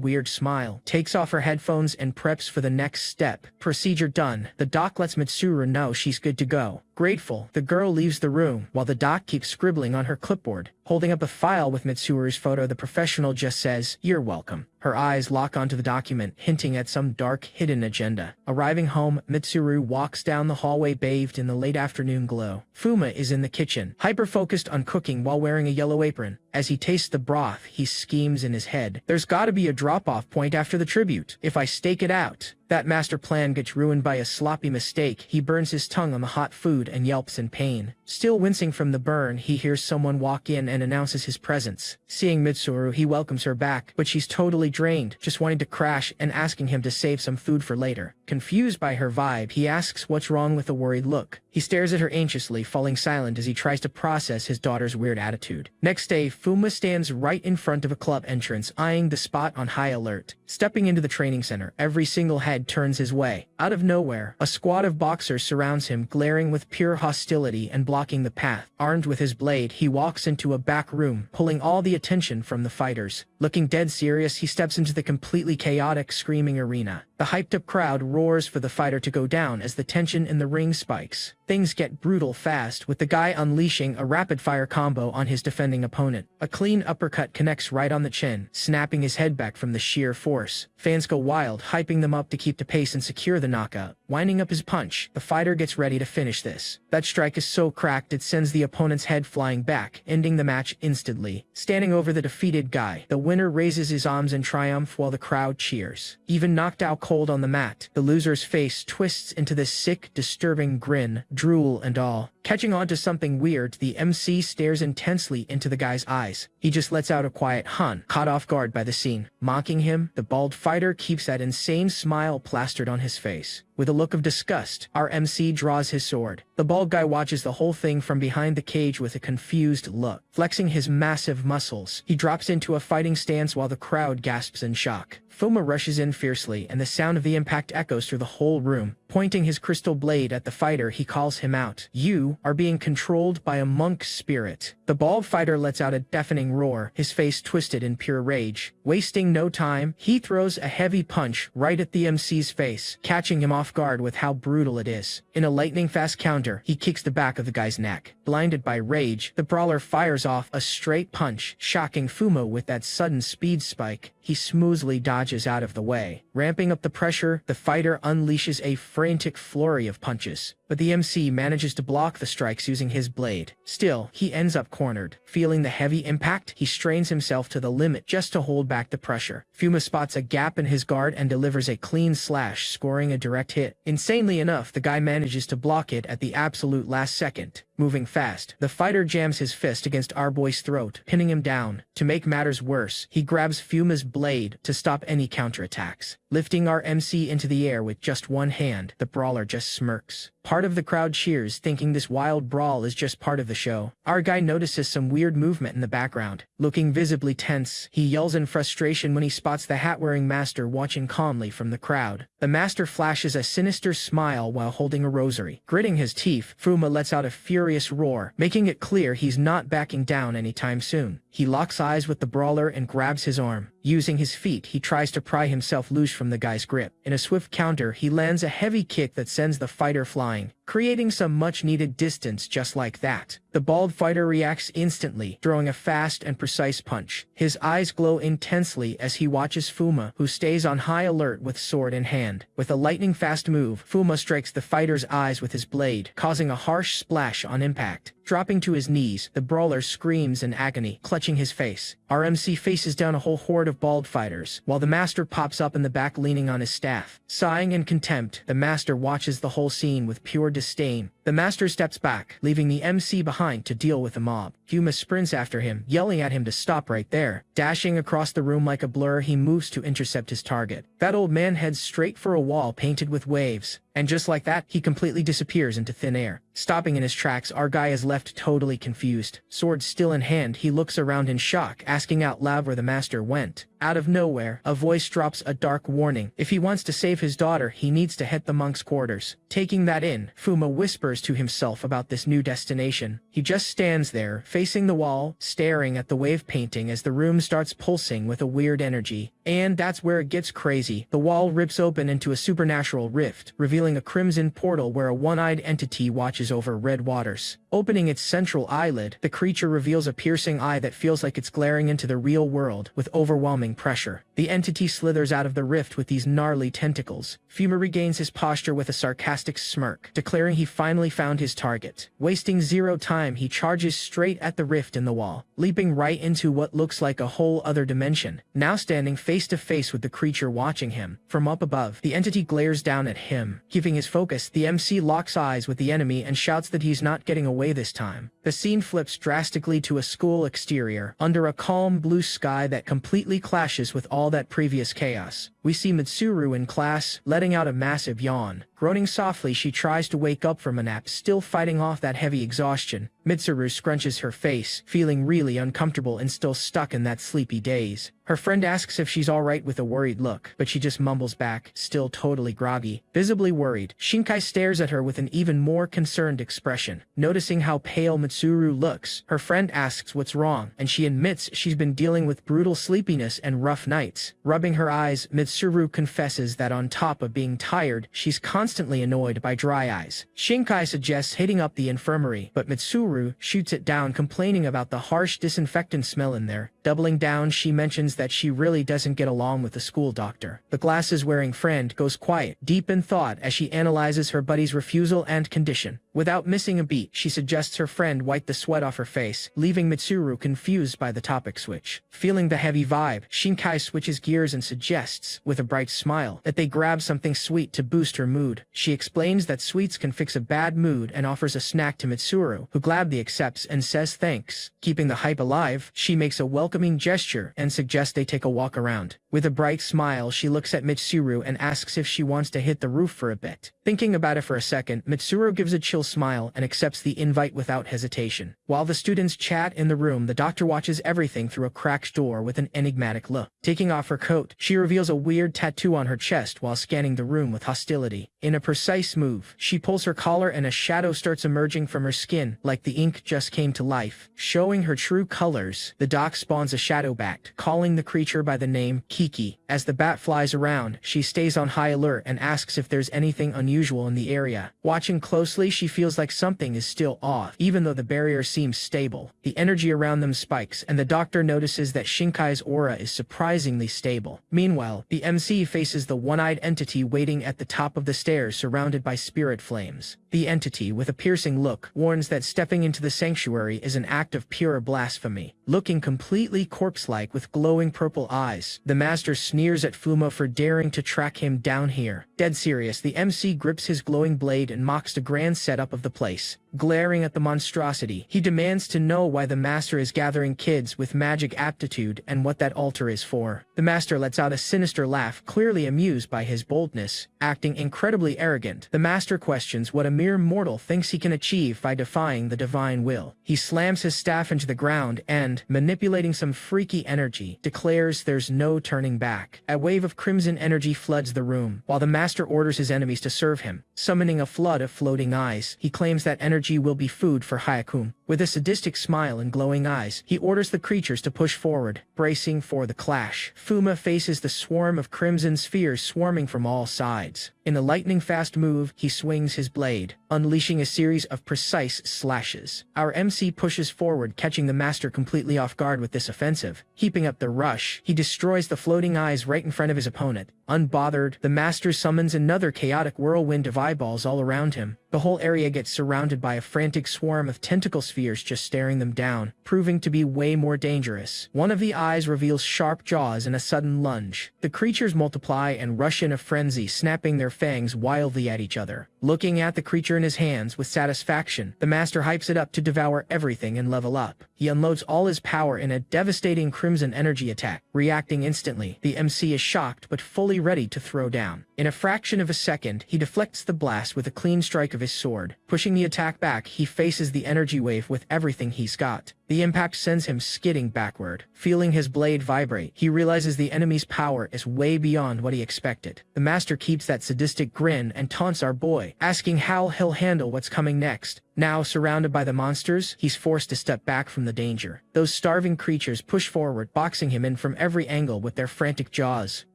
weird smile, takes off her headphones and preps for the next step. Procedure done, the doc lets Mitsuru know she's good to go. Grateful, the girl leaves the room, while the doc keeps scribbling on her clipboard. Holding up a file with Mitsuru's photo, the professional just says, "You're welcome." Her eyes lock onto the document, hinting at some dark, hidden agenda. Arriving home, Mitsuru walks down the hallway bathed in the late afternoon glow. Fuma is in the kitchen, hyper-focused on cooking while wearing a yellow apron. As he tastes the broth, he schemes in his head. There's gotta be a drop-off point after the tribute. If I stake it out, that master plan gets ruined by a sloppy mistake. He burns his tongue on the hot food and yelps in pain. Still wincing from the burn, he hears someone walk in and announces his presence. Seeing Mitsuru, he welcomes her back, but she's totally drained, just wanting to crash and asking him to save some food for later. Confused by her vibe, he asks what's wrong with a worried look. He stares at her anxiously, falling silent as he tries to process his daughter's weird attitude. Next day, Fuma stands right in front of a club entrance, eyeing the spot on high alert. Stepping into the training center, every single head turns his way. Out of nowhere, a squad of boxers surrounds him, glaring with pure hostility and blocking the path. Armed with his blade, he walks into a back room, pulling all the attention from the fighters. Looking dead serious, he steps into the completely chaotic, screaming arena. The hyped-up crowd roars for the fighter to go down as the tension in the ring spikes. Things get brutal fast, with the guy unleashing a rapid-fire combo on his defending opponent. A clean uppercut connects right on the chin, snapping his head back from the sheer force. Fans go wild, hyping them up to keep the pace and secure the knockout. Winding up his punch, the fighter gets ready to finish this. That strike is so cracked it sends the opponent's head flying back, ending the match instantly. Standing over the defeated guy, the winner raises his arms in triumph while the crowd cheers. Even knocked out cold on the mat, the loser's face twists into this sick, disturbing grin, drool and all. Catching on to something weird, the MC stares intensely into the guy's eyes. He just lets out a quiet hun, caught off guard by the scene. Mocking him, the bald fighter keeps that insane smile plastered on his face. With a look of disgust, our MC draws his sword. The bald guy watches the whole thing from behind the cage with a confused look. Flexing his massive muscles, he drops into a fighting stance while the crowd gasps in shock. Fuma rushes in fiercely, and the sound of the impact echoes through the whole room. Pointing his crystal blade at the fighter, he calls him out. "You are being controlled by a monk spirit." The bald fighter lets out a deafening roar, his face twisted in pure rage. Wasting no time, he throws a heavy punch right at the MC's face, catching him off guard with how brutal it is. In a lightning-fast counter, he kicks the back of the guy's neck. Blinded by rage, the brawler fires off a straight punch, shocking Fuma with that sudden speed spike. He smoothly dodges out of the way. Ramping up the pressure, the fighter unleashes a frantic flurry of punches. But the MC manages to block the strikes using his blade. Still, he ends up cornered. Feeling the heavy impact, he strains himself to the limit just to hold back the pressure. Fuma spots a gap in his guard and delivers a clean slash, scoring a direct hit. Insanely enough, the guy manages to block it at the absolute last second. Moving fast, the fighter jams his fist against our boy's throat, pinning him down. To make matters worse, he grabs Fuma's blade to stop any counterattacks. Lifting our MC into the air with just one hand, the brawler just smirks. Part of the crowd cheers, thinking this wild brawl is just part of the show. Our guy notices some weird movement in the background. Looking visibly tense, he yells in frustration when he spots the hat-wearing master watching calmly from the crowd. The master flashes a sinister smile while holding a rosary. Gritting his teeth, Fuma lets out a furious roar, making it clear he's not backing down anytime soon. He locks eyes with the brawler and grabs his arm. Using his feet, he tries to pry himself loose from the guy's grip. In a swift counter, he lands a heavy kick that sends the fighter flying, creating some much-needed distance just like that. The bald fighter reacts instantly, throwing a fast and precise punch. His eyes glow intensely as he watches Fuma, who stays on high alert with sword in hand. With a lightning-fast move, Fuma strikes the fighter's eyes with his blade, causing a harsh splash on impact. Dropping to his knees, the brawler screams in agony, clutching his face. Our MC faces down a whole horde of bald fighters, while the master pops up in the back leaning on his staff. Sighing in contempt, the master watches the whole scene with pure disdain. The master steps back, leaving the MC behind to deal with the mob. Fuma sprints after him, yelling at him to stop right there. Dashing across the room like a blur, he moves to intercept his target. That old man heads straight for a wall painted with waves. And just like that, he completely disappears into thin air. Stopping in his tracks, our guy is left totally confused. Sword still in hand, he looks around in shock, asking out loud where the master went. Out of nowhere, a voice drops a dark warning. If he wants to save his daughter, he needs to hit the monk's quarters. Taking that in, Fuma whispers to himself about this new destination. He just stands there, facing the wall, staring at the wave painting as the room starts pulsing with a weird energy. And that's where it gets crazy. The wall rips open into a supernatural rift, revealing a crimson portal where a one-eyed entity watches over red waters. Opening its central eyelid, the creature reveals a piercing eye that feels like it's glaring into the real world with overwhelming pressure. The entity slithers out of the rift with these gnarly tentacles. Fuma regains his posture with a sarcastic smirk, declaring he finally found his target. Wasting zero time, he charges straight at the rift in the wall, leaping right into what looks like a whole other dimension. Now standing face to face with the creature watching him. From up above, the entity glares down at him. Keeping his focus, the MC locks eyes with the enemy and shouts that he's not getting away this time. The scene flips drastically to a school exterior, under a calm blue sky that completely clashes with all that previous chaos. We see Mitsuru in class, letting out a massive yawn. Groaning softly, she tries to wake up from a nap, still fighting off that heavy exhaustion. Mitsuru scrunches her face, feeling really uncomfortable and still stuck in that sleepy daze. Her friend asks if she's alright with a worried look, but she just mumbles back, still totally groggy. Visibly worried, Shinkai stares at her with an even more concerned expression. Noticing how pale Mitsuru looks, her friend asks what's wrong, and she admits she's been dealing with brutal sleepiness and rough nights. Rubbing her eyes, Mitsuru confesses that on top of being tired, she's constantly annoyed by dry eyes. Shinkai suggests hitting up the infirmary, but Mitsuru shoots it down, complaining about the harsh disinfectant smell in there. Doubling down, she mentions that she really doesn't get along with the school doctor. The glasses-wearing friend goes quiet, deep in thought as she analyzes her buddy's refusal and condition. Without missing a beat, she suggests her friend wipe the sweat off her face, leaving Mitsuru confused by the topic switch. Feeling the heavy vibe, Shinkai switches gears and suggests, with a bright smile, that they grab something sweet to boost her mood. She explains that sweets can fix a bad mood and offers a snack to Mitsuru, who gladly accepts and says thanks. Keeping the hype alive, she makes a welcoming gesture and suggests they take a walk around. With a bright smile, she looks at Mitsuru and asks if she wants to hit the roof for a bit. Thinking about it for a second, Mitsuru gives a chill smile and accepts the invite without hesitation. While the students chat in the room, the doctor watches everything through a cracked door with an enigmatic look. Taking off her coat, she reveals a weird tattoo on her chest while scanning the room with hostility. In a precise move, she pulls her collar and a shadow starts emerging from her skin, like the ink just came to life. Showing her true colors, the doc spawns a shadow bat, calling the creature by the name Kiki. As the bat flies around, she stays on high alert and asks if there's anything unusual in the area. Watching closely, she feels like something is still off, even though the barrier seems stable. The energy around them spikes, and the doctor notices that Shinkai's aura is surprisingly stable. Meanwhile, the MC faces the one-eyed entity waiting at the top of the stairs surrounded by spirit flames. The entity, with a piercing look, warns that stepping into the sanctuary is an act of pure blasphemy. Looking completely corpse-like with glowing purple eyes, the master sneers at Fuma for daring to track him down here. Dead serious, the MC grips his glowing blade and mocks the grand setup of the place. Glaring at the monstrosity, he demands to know why the master is gathering kids with magic aptitude and what that altar is for. The master lets out a sinister laugh, clearly amused by his boldness. Acting incredibly arrogant, the master questions what a mere mortal thinks he can achieve by defying the divine will. He slams his staff into the ground and, manipulating some freaky energy, declares there's no turning back. A wave of crimson energy floods the room, while the master orders his enemies to serve him. Summoning a flood of floating eyes, he claims that energy will be food for Hayakun. With a sadistic smile and glowing eyes, he orders the creatures to push forward, bracing for the clash. Fuma faces the swarm of crimson spheres swarming from all sides. In a lightning-fast move, he swings his blade, unleashing a series of precise slashes. Our MC pushes forward, catching the master completely off guard with this offensive. Heaping up the rush, he destroys the floating eyes right in front of his opponent. Unbothered, the master summons another chaotic whirlwind of eyeballs all around him. The whole area gets surrounded by a frantic swarm of tentacle spheres just staring them down, proving to be way more dangerous. One of the eyes reveals sharp jaws in a sudden lunge. The creatures multiply and rush in a frenzy, snapping their fangs wildly at each other. Looking at the creature in his hands with satisfaction, the master hypes it up to devour everything and level up. He unloads all his power in a devastating crimson energy attack. Reacting instantly, the MC is shocked but fully ready to throw down. In a fraction of a second, he deflects the blast with a clean strike of his sword. Pushing the attack back, he faces the energy wave with everything he's got. The impact sends him skidding backward. Feeling his blade vibrate, he realizes the enemy's power is way beyond what he expected. The master keeps that sadistic grin and taunts our boy, asking how he'll handle what's coming next. Now surrounded by the monsters, he's forced to step back from the danger. Those starving creatures push forward, boxing him in from every angle with their frantic jaws.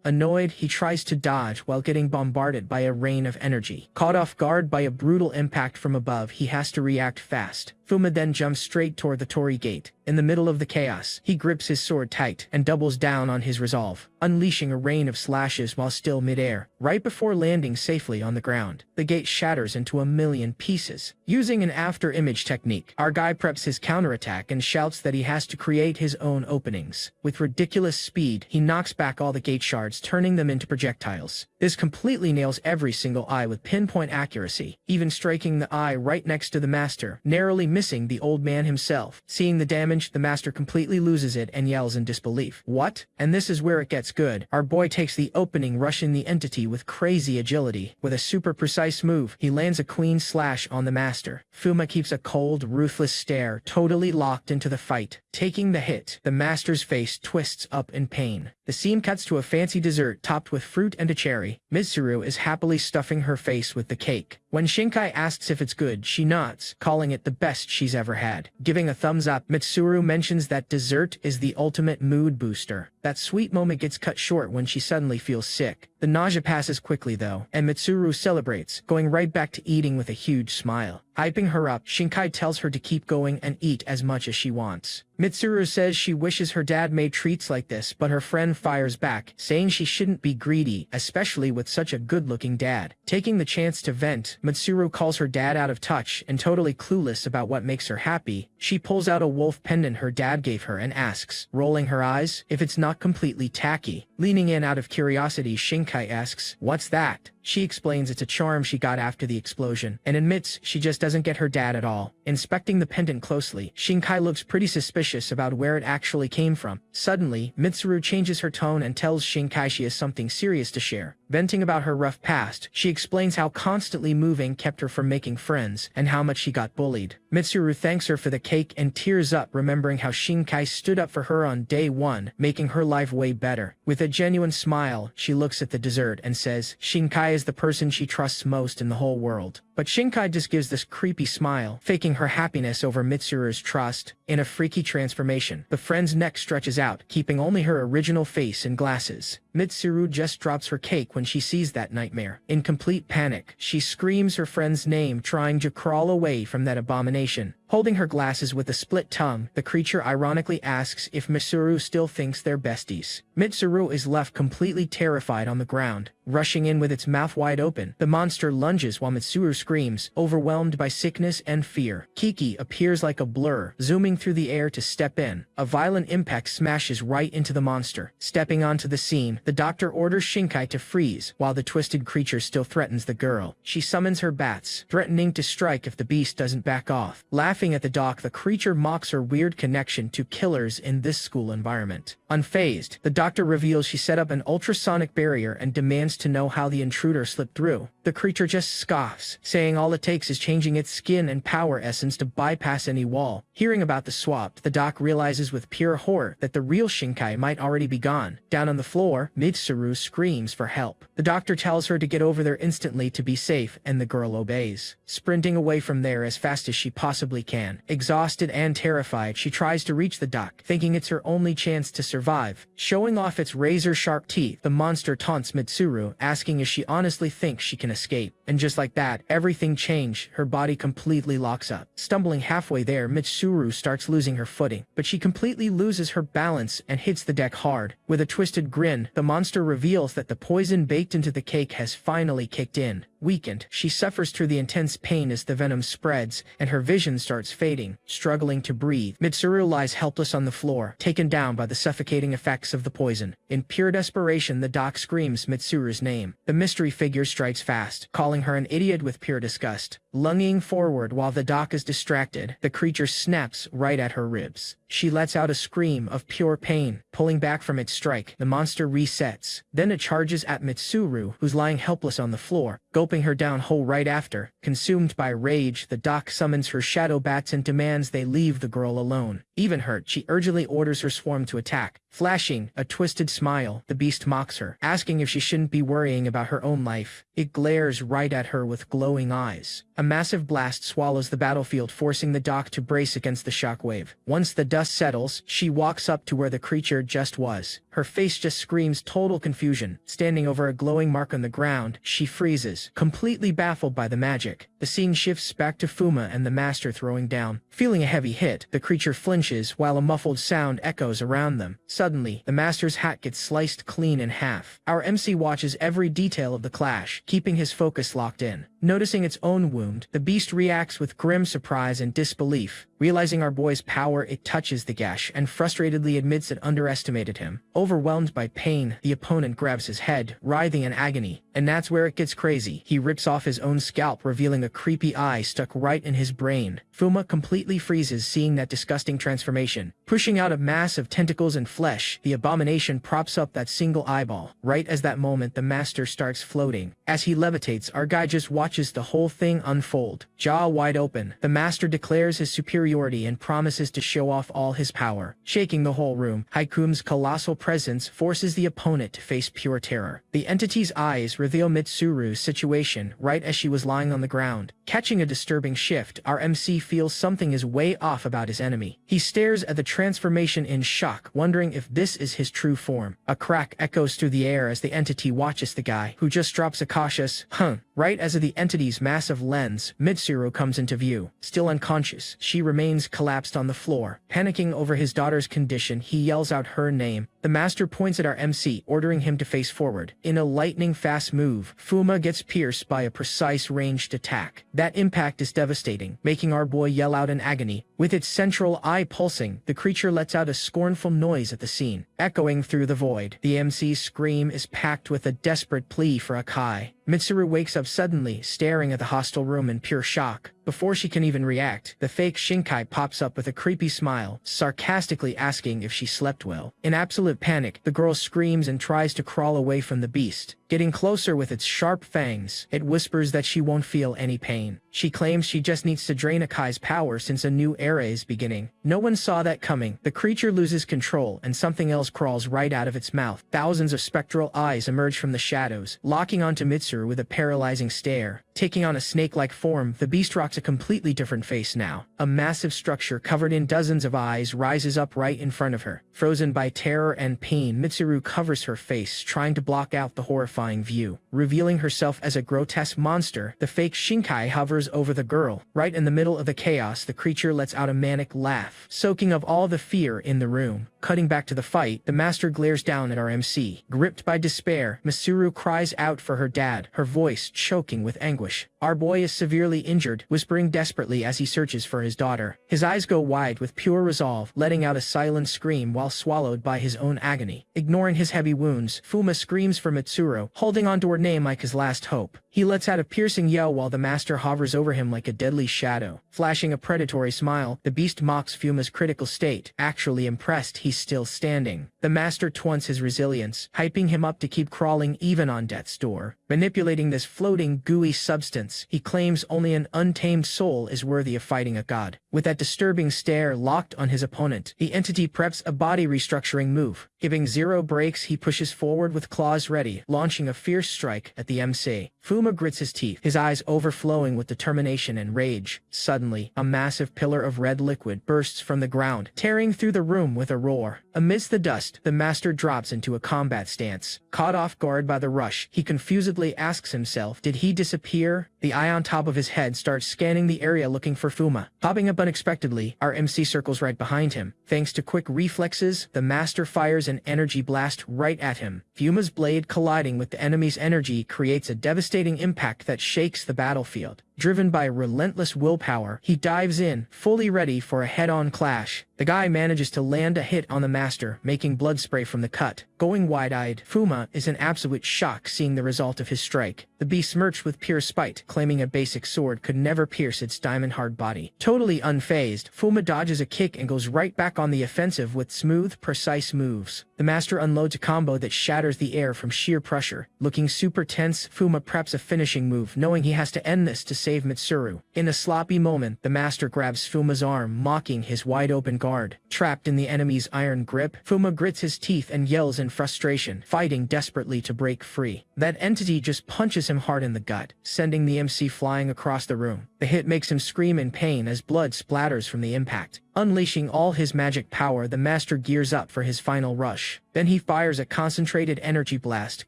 Annoyed, he tries to dodge while getting bombarded by a rain of energy. Caught off guard by a brutal impact from above, he has to react fast. Fuma then jumps straight toward the Torii gate. In the middle of the chaos, he grips his sword tight and doubles down on his resolve, unleashing a rain of slashes while still midair. Right before landing safely on the ground, the gate shatters into a million pieces. Using an after-image technique, our guy preps his counterattack and shouts that he has to create his own openings. With ridiculous speed, he knocks back all the gate shards, turning them into projectiles. This completely nails every single eye with pinpoint accuracy, even striking the eye right next to the master, narrowly missing the old man himself. Seeing the damage, the master completely loses it and yells in disbelief. What? And this is where it gets good. Our boy takes the opening, rushing the entity with crazy agility. With a super precise move, he lands a clean slash on the master. Fuma keeps a cold, ruthless stare, totally locked into the fight. Taking the hit, the master's face twists up in pain. The scene cuts to a fancy dessert topped with fruit and a cherry. Mitsuru is happily stuffing her face with the cake. When Shinkai asks if it's good, she nods, calling it the best she's ever had. Giving a thumbs up, Mitsuru mentions that dessert is the ultimate mood booster. That sweet moment gets cut short when she suddenly feels sick. The nausea passes quickly though, and Mitsuru celebrates, going right back to eating with a huge smile. Hyping her up, Shinkai tells her to keep going and eat as much as she wants. Mitsuru says she wishes her dad made treats like this, but her friend fires back, saying she shouldn't be greedy, especially with such a good-looking dad. Taking the chance to vent, Mitsuru calls her dad out of touch and totally clueless about what makes her happy. She pulls out a wolf pendant her dad gave her and asks, rolling her eyes, if it's not completely tacky. Leaning in out of curiosity, Shinkai asks, "What's that?" She explains it's a charm she got after the explosion, and admits she just doesn't get her dad at all. Inspecting the pendant closely, Shinkai looks pretty suspicious about where it actually came from. Suddenly, Mitsuru changes her tone and tells Shinkai she has something serious to share. Venting about her rough past, she explains how constantly moving kept her from making friends, and how much she got bullied. Mitsuru thanks her for the cake and tears up, remembering how Shinkai stood up for her on day one, making her life way better. With a genuine smile, she looks at the dessert and says Shinkai is the person she trusts most in the whole world. But Shinkai just gives this creepy smile, faking her happiness over Mitsuru's trust. In a freaky transformation, the friend's neck stretches out, keeping only her original face and glasses. Mitsuru just drops her cake when she sees that nightmare. In complete panic, she screams her friend's name, trying to crawl away from that abomination. Holding her glasses with a split tongue, the creature ironically asks if Mitsuru still thinks they're besties. Mitsuru is left completely terrified on the ground. Rushing in with its mouth wide open, the monster lunges while Mitsuru screams, overwhelmed by sickness and fear. Kiki appears like a blur, zooming through the air to step in. A violent impact smashes right into the monster. Stepping onto the scene, the doctor orders Shinkai to freeze, while the twisted creature still threatens the girl. She summons her bats, threatening to strike if the beast doesn't back off. Laughing at the doc, the creature mocks her weird connection to killers in this school environment. Unfazed, the doctor reveals she set up an ultrasonic barrier and demands to know how the intruder slipped through. The creature just scoffs, saying all it takes is changing its skin and power essence to bypass any wall. Hearing about the swap, the doc realizes with pure horror that the real Shinkai might already be gone. Down on the floor, Mitsuru screams for help. The doctor tells her to get over there instantly to be safe, and the girl obeys. Sprinting away from there as fast as she possibly can. Exhausted and terrified, she tries to reach the doc, thinking it's her only chance to survive. Showing off its razor-sharp teeth, the monster taunts Mitsuru, asking if she honestly thinks she can escape. And just like that, everything changed. Her body completely locks up. Stumbling halfway there, Mitsuru starts losing her footing, but she completely loses her balance and hits the deck hard. With a twisted grin, the monster reveals that the poison baked into the cake has finally kicked in. Weakened, she suffers through the intense pain as the venom spreads, and her vision starts fading. Struggling to breathe, Mitsuru lies helpless on the floor, taken down by the suffocating effects of the poison. In pure desperation, the doc screams Mitsuru's name. The mystery figure strikes fast, calling her an idiot with pure disgust. Lunging forward while the doc is distracted, the creature snaps right at her ribs. She lets out a scream of pure pain. Pulling back from its strike, the monster resets. Then it charges at Mitsuru, who's lying helpless on the floor, gulping her down whole right after. Consumed by rage, the doc summons her shadow bats and demands they leave the girl alone. Even hurt, she urgently orders her swarm to attack. Flashing a twisted smile, the beast mocks her, asking if she shouldn't be worrying about her own life. It glares right at her with glowing eyes. A massive blast swallows the battlefield, forcing the doc to brace against the shockwave. Once the dust settles, she walks up to where the creature just was. Her face just screams total confusion. Standing over a glowing mark on the ground, she freezes, completely baffled by the magic. The scene shifts back to Fuma and the master throwing down. Feeling a heavy hit, the creature flinches while a muffled sound echoes around them. Suddenly, the master's hat gets sliced clean in half. Our MC watches every detail of the clash, keeping his focus locked in. Noticing its own wound, the beast reacts with grim surprise and disbelief. Realizing our boy's power, it touches the gash and frustratedly admits it underestimated him. Overwhelmed by pain, the opponent grabs his head, writhing in agony. And that's where it gets crazy. He rips off his own scalp, revealing a creepy eye stuck right in his brain. Fuma completely freezes seeing that disgusting transformation. Pushing out a mass of tentacles and flesh, the abomination props up that single eyeball. Right as that moment, the master starts floating. As he levitates, our guy just watches the whole thing unfold. Jaw wide open, the master declares his superiority and promises to show off all his power. Shaking the whole room, Haikum's colossal presence forces the opponent to face pure terror. The entity's eyes reveal Mitsuru's situation right as she was lying on the ground. Catching a disturbing shift, our MC feels something is way off about his enemy. He stares at the transformation in shock, wondering if this is his true form. A crack echoes through the air as the entity watches the guy, who just drops a cautious, "Huh." Right as the entity's massive lens, Mitsuru comes into view. Still unconscious, she remains collapsed on the floor. Panicking over his daughter's condition, he yells out her name. The master points at our MC, ordering him to face forward. In a lightning-fast move, Fuma gets pierced by a precise ranged attack. That impact is devastating, making our boy yell out in agony. With its central eye pulsing, the creature lets out a scornful noise at the scene. Echoing through the void, the MC's scream is packed with a desperate plea for Akai. Mitsuru wakes up suddenly, staring at the hostile room in pure shock. Before she can even react, the fake Shinkai pops up with a creepy smile, sarcastically asking if she slept well. In absolute panic, the girl screams and tries to crawl away from the beast. Getting closer with its sharp fangs, it whispers that she won't feel any pain. She claims she just needs to drain Akai's power since a new era is beginning. No one saw that coming. The creature loses control and something else crawls right out of its mouth. Thousands of spectral eyes emerge from the shadows, locking onto Mitsuru with a paralyzing stare. Taking on a snake-like form, the beast rocks a completely different face now. A massive structure covered in dozens of eyes rises up right in front of her. Frozen by terror and pain, Mitsuru covers her face, trying to block out the horrifying view. Revealing herself as a grotesque monster, the fake Shinkai hovers over the girl. Right in the middle of the chaos, the creature lets out a manic laugh, soaking of all the fear in the room. Cutting back to the fight, the master glares down at our MC. Gripped by despair, Mitsuru cries out for her dad, her voice choking with anguish. Our boy is severely injured, whispering desperately as he searches for his daughter. His eyes go wide with pure resolve, letting out a silent scream while swallowed by his own agony. Ignoring his heavy wounds, Fuma screams for Mitsuru, holding onto her name like his last hope. He lets out a piercing yell while the master hovers over him like a deadly shadow. Flashing a predatory smile, the beast mocks Fuma's critical state, actually impressed he's still standing. The master taunts his resilience, hyping him up to keep crawling even on death's door. Manipulating this floating, gooey substance, he claims only an untamed soul is worthy of fighting a god. With that disturbing stare locked on his opponent, the entity preps a body restructuring move. Giving zero breaks, he pushes forward with claws ready, launching a fierce strike at the MC. Fuma grits his teeth, his eyes overflowing with determination and rage. Suddenly, a massive pillar of red liquid bursts from the ground, tearing through the room with a roar. Amidst the dust, the master drops into a combat stance. Caught off guard by the rush, he confusedly asks himself, did he disappear? The eye on top of his head starts scanning the area looking for Fuma. Popping up unexpectedly, our MC circles right behind him. Thanks to quick reflexes, the master fires an energy blast right at him. Fuma's blade colliding with the enemy's energy creates a devastating impact that shakes the battlefield. Driven by relentless willpower, he dives in, fully ready for a head-on clash. The guy manages to land a hit on the master, making blood spray from the cut. Going wide-eyed, Fuma is in absolute shock seeing the result of his strike. The beast smirched with pure spite, claiming a basic sword could never pierce its diamond-hard body. Totally unfazed, Fuma dodges a kick and goes right back on the offensive with smooth, precise moves. The master unloads a combo that shatters the air from sheer pressure. Looking super tense, Fuma preps a finishing move, knowing he has to end this to save Mitsuru. In a sloppy moment, the master grabs Fuma's arm, mocking his wide-open guard. Trapped in the enemy's iron grip, Fuma grits his teeth and yells in frustration, fighting desperately to break free. That entity just punches him hard in the gut, sending the MC flying across the room. The hit makes him scream in pain as blood splatters from the impact. Unleashing all his magic power, the master gears up for his final rush. Then he fires a concentrated energy blast,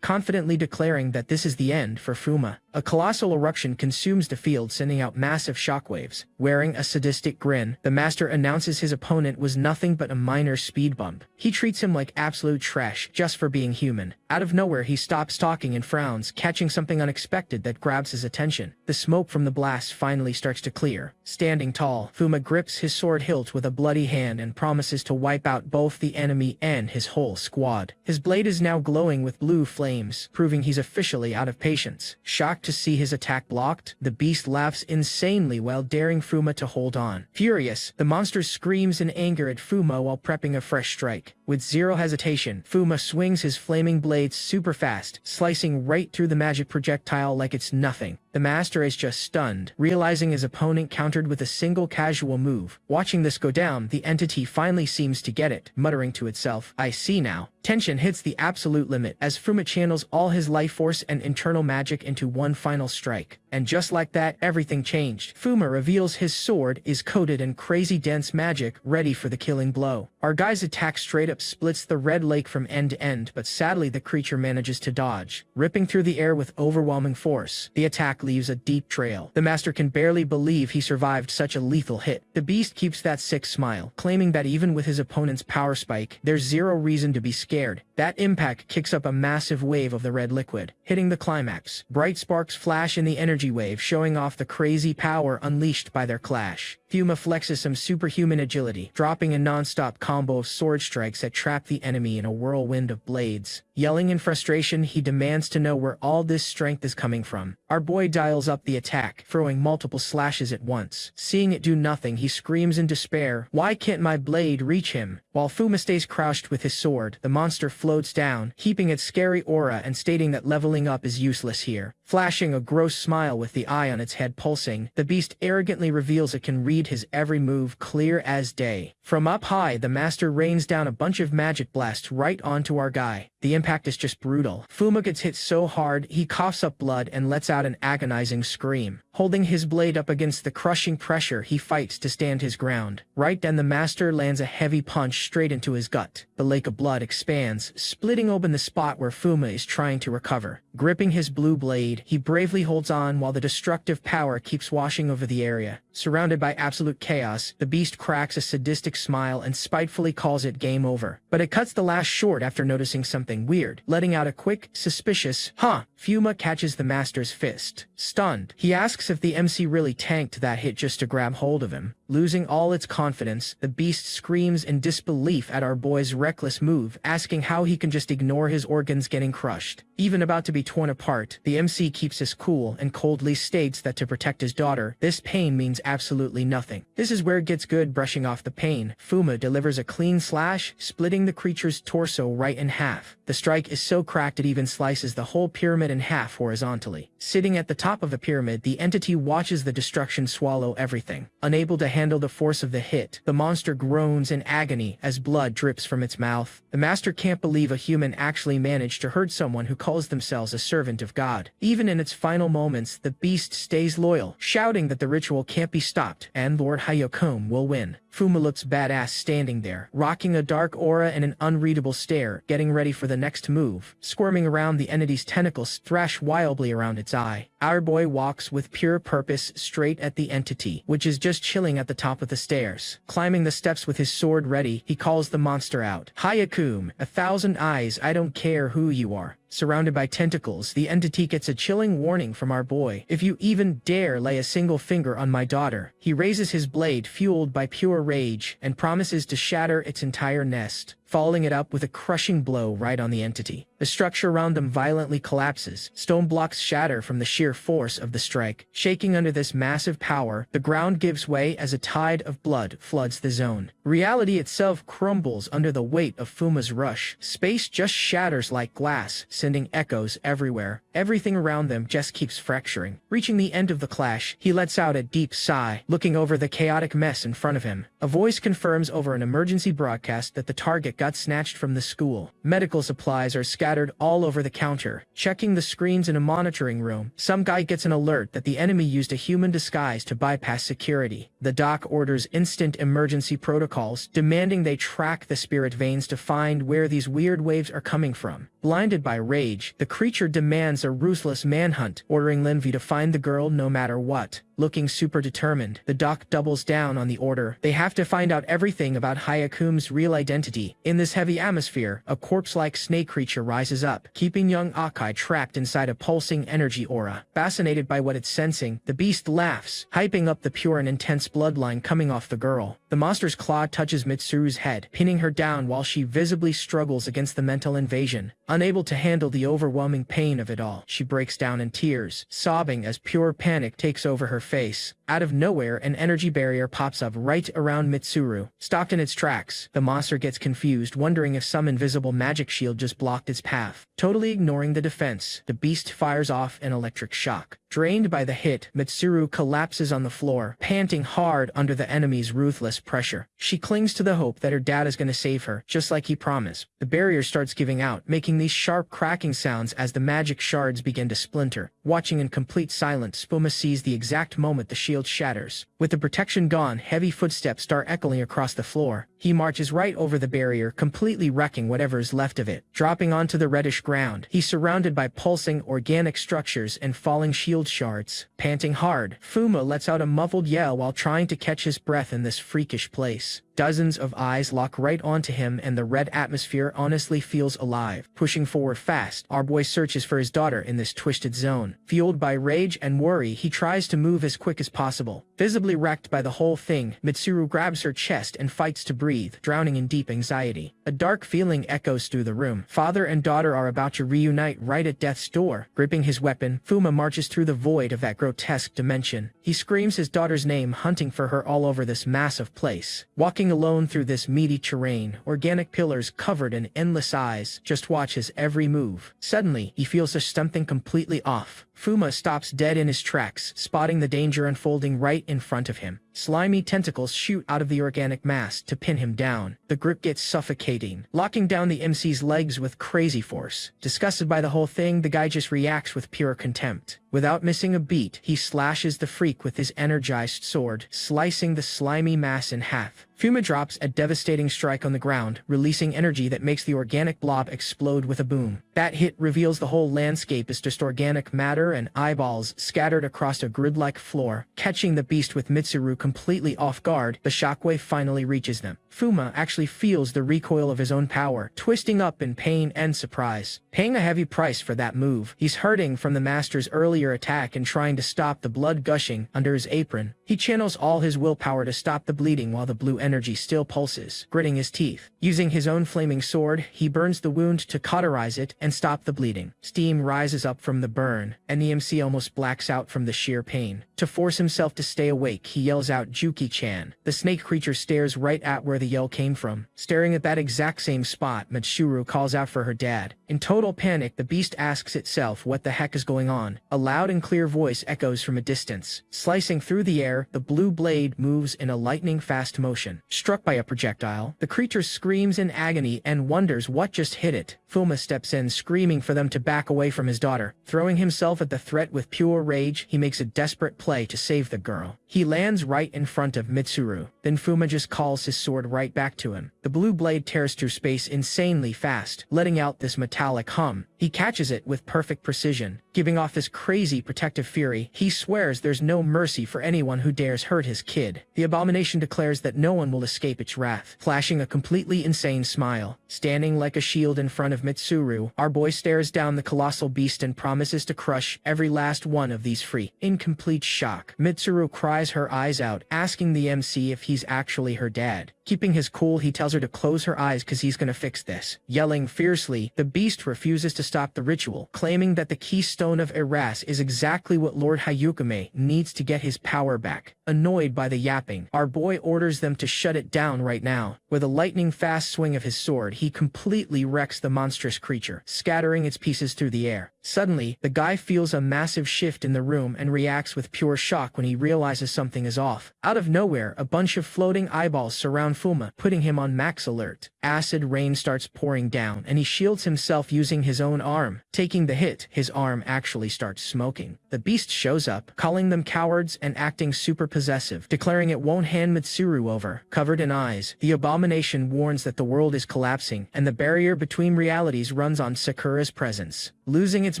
confidently declaring that this is the end for Fuma. A colossal eruption consumes the field, sending out massive shockwaves. Wearing a sadistic grin, the master announces his opponent was nothing but a minor speed bump. He treats him like absolute trash just for being human. Out of nowhere, he stops talking and frowns, catching something unexpected that grabs his attention. The smoke from the blast finally starts to clear. Standing tall, Fuma grips his sword hilt with a bloody hand and promises to wipe out both the enemy and his whole squad. His blade is now glowing with blue flames, proving he's officially out of patience. Shocked to see his attack blocked, the beast laughs insanely while daring Fuma to hold on. Furious, the monster screams in anger at Fuma while prepping a fresh strike. With zero hesitation, Fuma swings his flaming blades super fast, slicing right through the magic projectile like it's nothing. The master is just stunned, realizing his opponent countered with a single casual move. Watching this go down, the entity finally seems to get it, muttering to itself, "I see now." Tension hits the absolute limit as Fuma channels all his life force and internal magic into one final strike. And just like that, everything changed. Fuma reveals his sword is coated in crazy dense magic, ready for the killing blow. Our guy's attack straight up splits the red lake from end to end, but sadly the creature manages to dodge. Ripping through the air with overwhelming force, the attack leaves a deep trail. The master can barely believe he survived such a lethal hit. The beast keeps that sick smile, claiming that even with his opponent's power spike, there's zero reason to be scared. That impact kicks up a massive wave of the red liquid, hitting the climax. Bright sparks flash in the energy wave, showing off the crazy power unleashed by their clash. Fuma flexes some superhuman agility, dropping a non-stop combo of sword strikes that trap the enemy in a whirlwind of blades. Yelling in frustration, he demands to know where all this strength is coming from. Our boy dials up the attack, throwing multiple slashes at once. Seeing it do nothing, he screams in despair, "Why can't my blade reach him?" While Fuma stays crouched with his sword, the monster floats down, keeping its scary aura and stating that leveling up is useless here. Flashing a gross smile with the eye on its head pulsing, the beast arrogantly reveals it can read his every move clear as day. From up high, the master rains down a bunch of magic blasts right onto our guy. The impact is just brutal. Fuma gets hit so hard, he coughs up blood and lets out an agonizing scream. Holding his blade up against the crushing pressure, he fights to stand his ground. Right then the master lands a heavy punch straight into his gut. The lake of blood expands, splitting open the spot where Fuma is trying to recover. Gripping his blue blade, he bravely holds on while the destructive power keeps washing over the area. Surrounded by absolute chaos, the beast cracks a sadistic smile and spitefully calls it game over. But it cuts the last short after noticing something weird, letting out a quick, suspicious, "Huh?" Fuma catches the master's fist. Stunned, he asks if the MC really tanked that hit just to grab hold of him. Losing all its confidence, the beast screams in disbelief at our boy's reckless move, asking how he can just ignore his organs getting crushed. Even about to be torn apart, the MC keeps his cool and coldly states that to protect his daughter, this pain means absolutely nothing. This is where it gets good. Brushing off the pain, Fuma delivers a clean slash, splitting the creature's torso right in half. The strike is so cracked it even slices the whole pyramid in half horizontally. Sitting at the top of the pyramid, the entity watches the destruction swallow everything. Unable to handle the force of the hit, the monster groans in agony as blood drips from its mouth. The master can't believe a human actually managed to hurt someone who calls themselves a servant of God. Even in its final moments, the beast stays loyal, shouting that the ritual can't be stopped and Lord Hayokome will win. Fuma looks badass standing there, rocking a dark aura and an unreadable stare, getting ready for the next move. Squirming around, the entity's tentacles thrash wildly around its eye. Our boy walks with pure purpose straight at the entity, which is just chilling at the top of the stairs. Climbing the steps with his sword ready, he calls the monster out. "Hayokome, 1,000 eyes, I don't care who you are." Surrounded by tentacles, the entity gets a chilling warning from our boy. "If you even dare lay a single finger on my daughter." He raises his blade, fueled by pure rage, and promises to shatter its entire nest, following it up with a crushing blow right on the entity. The structure around them violently collapses. Stone blocks shatter from the sheer force of the strike. Shaking under this massive power, the ground gives way as a tide of blood floods the zone. Reality itself crumbles under the weight of Fuma's rush. Space just shatters like glass, sending echoes everywhere. Everything around them just keeps fracturing. Reaching the end of the clash, he lets out a deep sigh, looking over the chaotic mess in front of him. A voice confirms over an emergency broadcast that the target got snatched from the school. Medical supplies are scattered all over the counter. Checking the screens in a monitoring room, some guy gets an alert that the enemy used a human disguise to bypass security. The doc orders instant emergency protocols, demanding they track the spirit veins to find where these weird waves are coming from. Blinded by rage, the creature demands a ruthless manhunt, ordering Linvi to find the girl no matter what. Looking super determined, the doc doubles down on the order. They have to find out everything about Hayakume's real identity. In this heavy atmosphere, a corpse-like snake creature rises up, keeping young Akai trapped inside a pulsing energy aura. Fascinated by what it's sensing, the beast laughs, hyping up the pure and intense bloodline coming off the girl. The monster's claw touches Mitsuru's head, pinning her down while she visibly struggles against the mental invasion. Unable to handle the overwhelming pain of it all, she breaks down in tears, sobbing as pure panic takes over her face. Out of nowhere, an energy barrier pops up right around Mitsuru. Stopped in its tracks, the monster gets confused, wondering if some invisible magic shield just blocked its path. Totally ignoring the defense, the beast fires off an electric shock. Drained by the hit, Mitsuru collapses on the floor, panting hard under the enemy's ruthless pressure. She clings to the hope that her dad is going to save her, just like he promised. The barrier starts giving out, making these sharp cracking sounds as the magic shards begin to splinter. Watching in complete silence, Fuma sees the exact moment the shield shatters. With the protection gone, heavy footsteps start echoing across the floor. He marches right over the barrier, completely wrecking whatever is left of it. Dropping onto the reddish ground, he's surrounded by pulsing organic structures and falling shield shards. Panting hard, Fuma lets out a muffled yell while trying to catch his breath in this freakish place. Dozens of eyes lock right onto him and the red atmosphere honestly feels alive. Pushing forward fast, our boy searches for his daughter in this twisted zone. Fueled by rage and worry, he tries to move as quick as possible. Visibly Clearly wrecked by the whole thing, Mitsuru grabs her chest and fights to breathe, drowning in deep anxiety. A dark feeling echoes through the room. Father and daughter are about to reunite right at death's door. Gripping his weapon, Fuma marches through the void of that grotesque dimension. He screams his daughter's name, hunting for her all over this massive place. Walking alone through this meaty terrain, organic pillars covered in endless eyes just watch his every move. Suddenly, he feels there's something completely off. Fuma stops dead in his tracks, spotting the danger unfolding right in front of him. Slimy tentacles shoot out of the organic mass to pin him down. The grip gets suffocating, locking down the MC's legs with crazy force. Disgusted by the whole thing, the guy just reacts with pure contempt. Without missing a beat, he slashes the freak with his energized sword, slicing the slimy mass in half. Fuma drops a devastating strike on the ground, releasing energy that makes the organic blob explode with a boom. That hit reveals the whole landscape is just organic matter and eyeballs scattered across a grid-like floor. Catching the beast with Mitsuru completely off guard, the shockwave finally reaches them. Fuma actually feels the recoil of his own power, twisting up in pain and surprise. Paying a heavy price for that move, he's hurting from the master's earlier attack and trying to stop the blood gushing under his apron. He channels all his willpower to stop the bleeding while the blue energy still pulses, gritting his teeth. Using his own flaming sword, he burns the wound to cauterize it and stop the bleeding. Steam rises up from the burn, and the MC almost blacks out from the sheer pain. To force himself to stay awake, he yells out Juki-chan. The snake creature stares right at where the yell came from. Staring at that exact same spot, Mitsuru calls out for her dad. In total panic, the beast asks itself what the heck is going on. A loud and clear voice echoes from a distance. Slicing through the air, the blue blade moves in a lightning-fast motion. Struck by a projectile, the creature screams in agony and wonders what just hit it. Fuma steps in, screaming for them to back away from his daughter. Throwing himself at the threat with pure rage, he makes a desperate play to save the girl. He lands right in front of Mitsuru. Then Fuma just calls his sword right back to him. The blue blade tears through space insanely fast, letting out this metallic hum. He catches it with perfect precision, giving off this crazy protective fury. He swears there's no mercy for anyone who dares hurt his kid. The abomination declares that no one will escape its wrath, flashing a completely insane smile. Standing like a shield in front of Mitsuru, our boy stares down the colossal beast and promises to crush every last one of these free. In complete shock, Mitsuru cries her eyes out, asking the MC if he's actually her dad. Keeping his cool, he tells her to close her eyes cause he's gonna fix this. Yelling fiercely, the beast refuses to stop the ritual, claiming that the keystone of Eras is exactly what Lord Hayukame needs to get his power back. Annoyed by the yapping, our boy orders them to shut it down right now. With a lightning-fast swing of his sword, he completely wrecks the monstrous creature, scattering its pieces through the air. Suddenly, the guy feels a massive shift in the room and reacts with pure shock when he realizes something is off. Out of nowhere, a bunch of floating eyeballs surround Fuma, putting him on max alert. Acid rain starts pouring down, and he shields himself using his own arm. Taking the hit, his arm actually starts smoking. The beast shows up, calling them cowards and acting super possessive, declaring it won't hand Mitsuru over. Covered in eyes, the abomination warns that the world is collapsing, and the barrier between realities runs on Sakura's presence. Losing its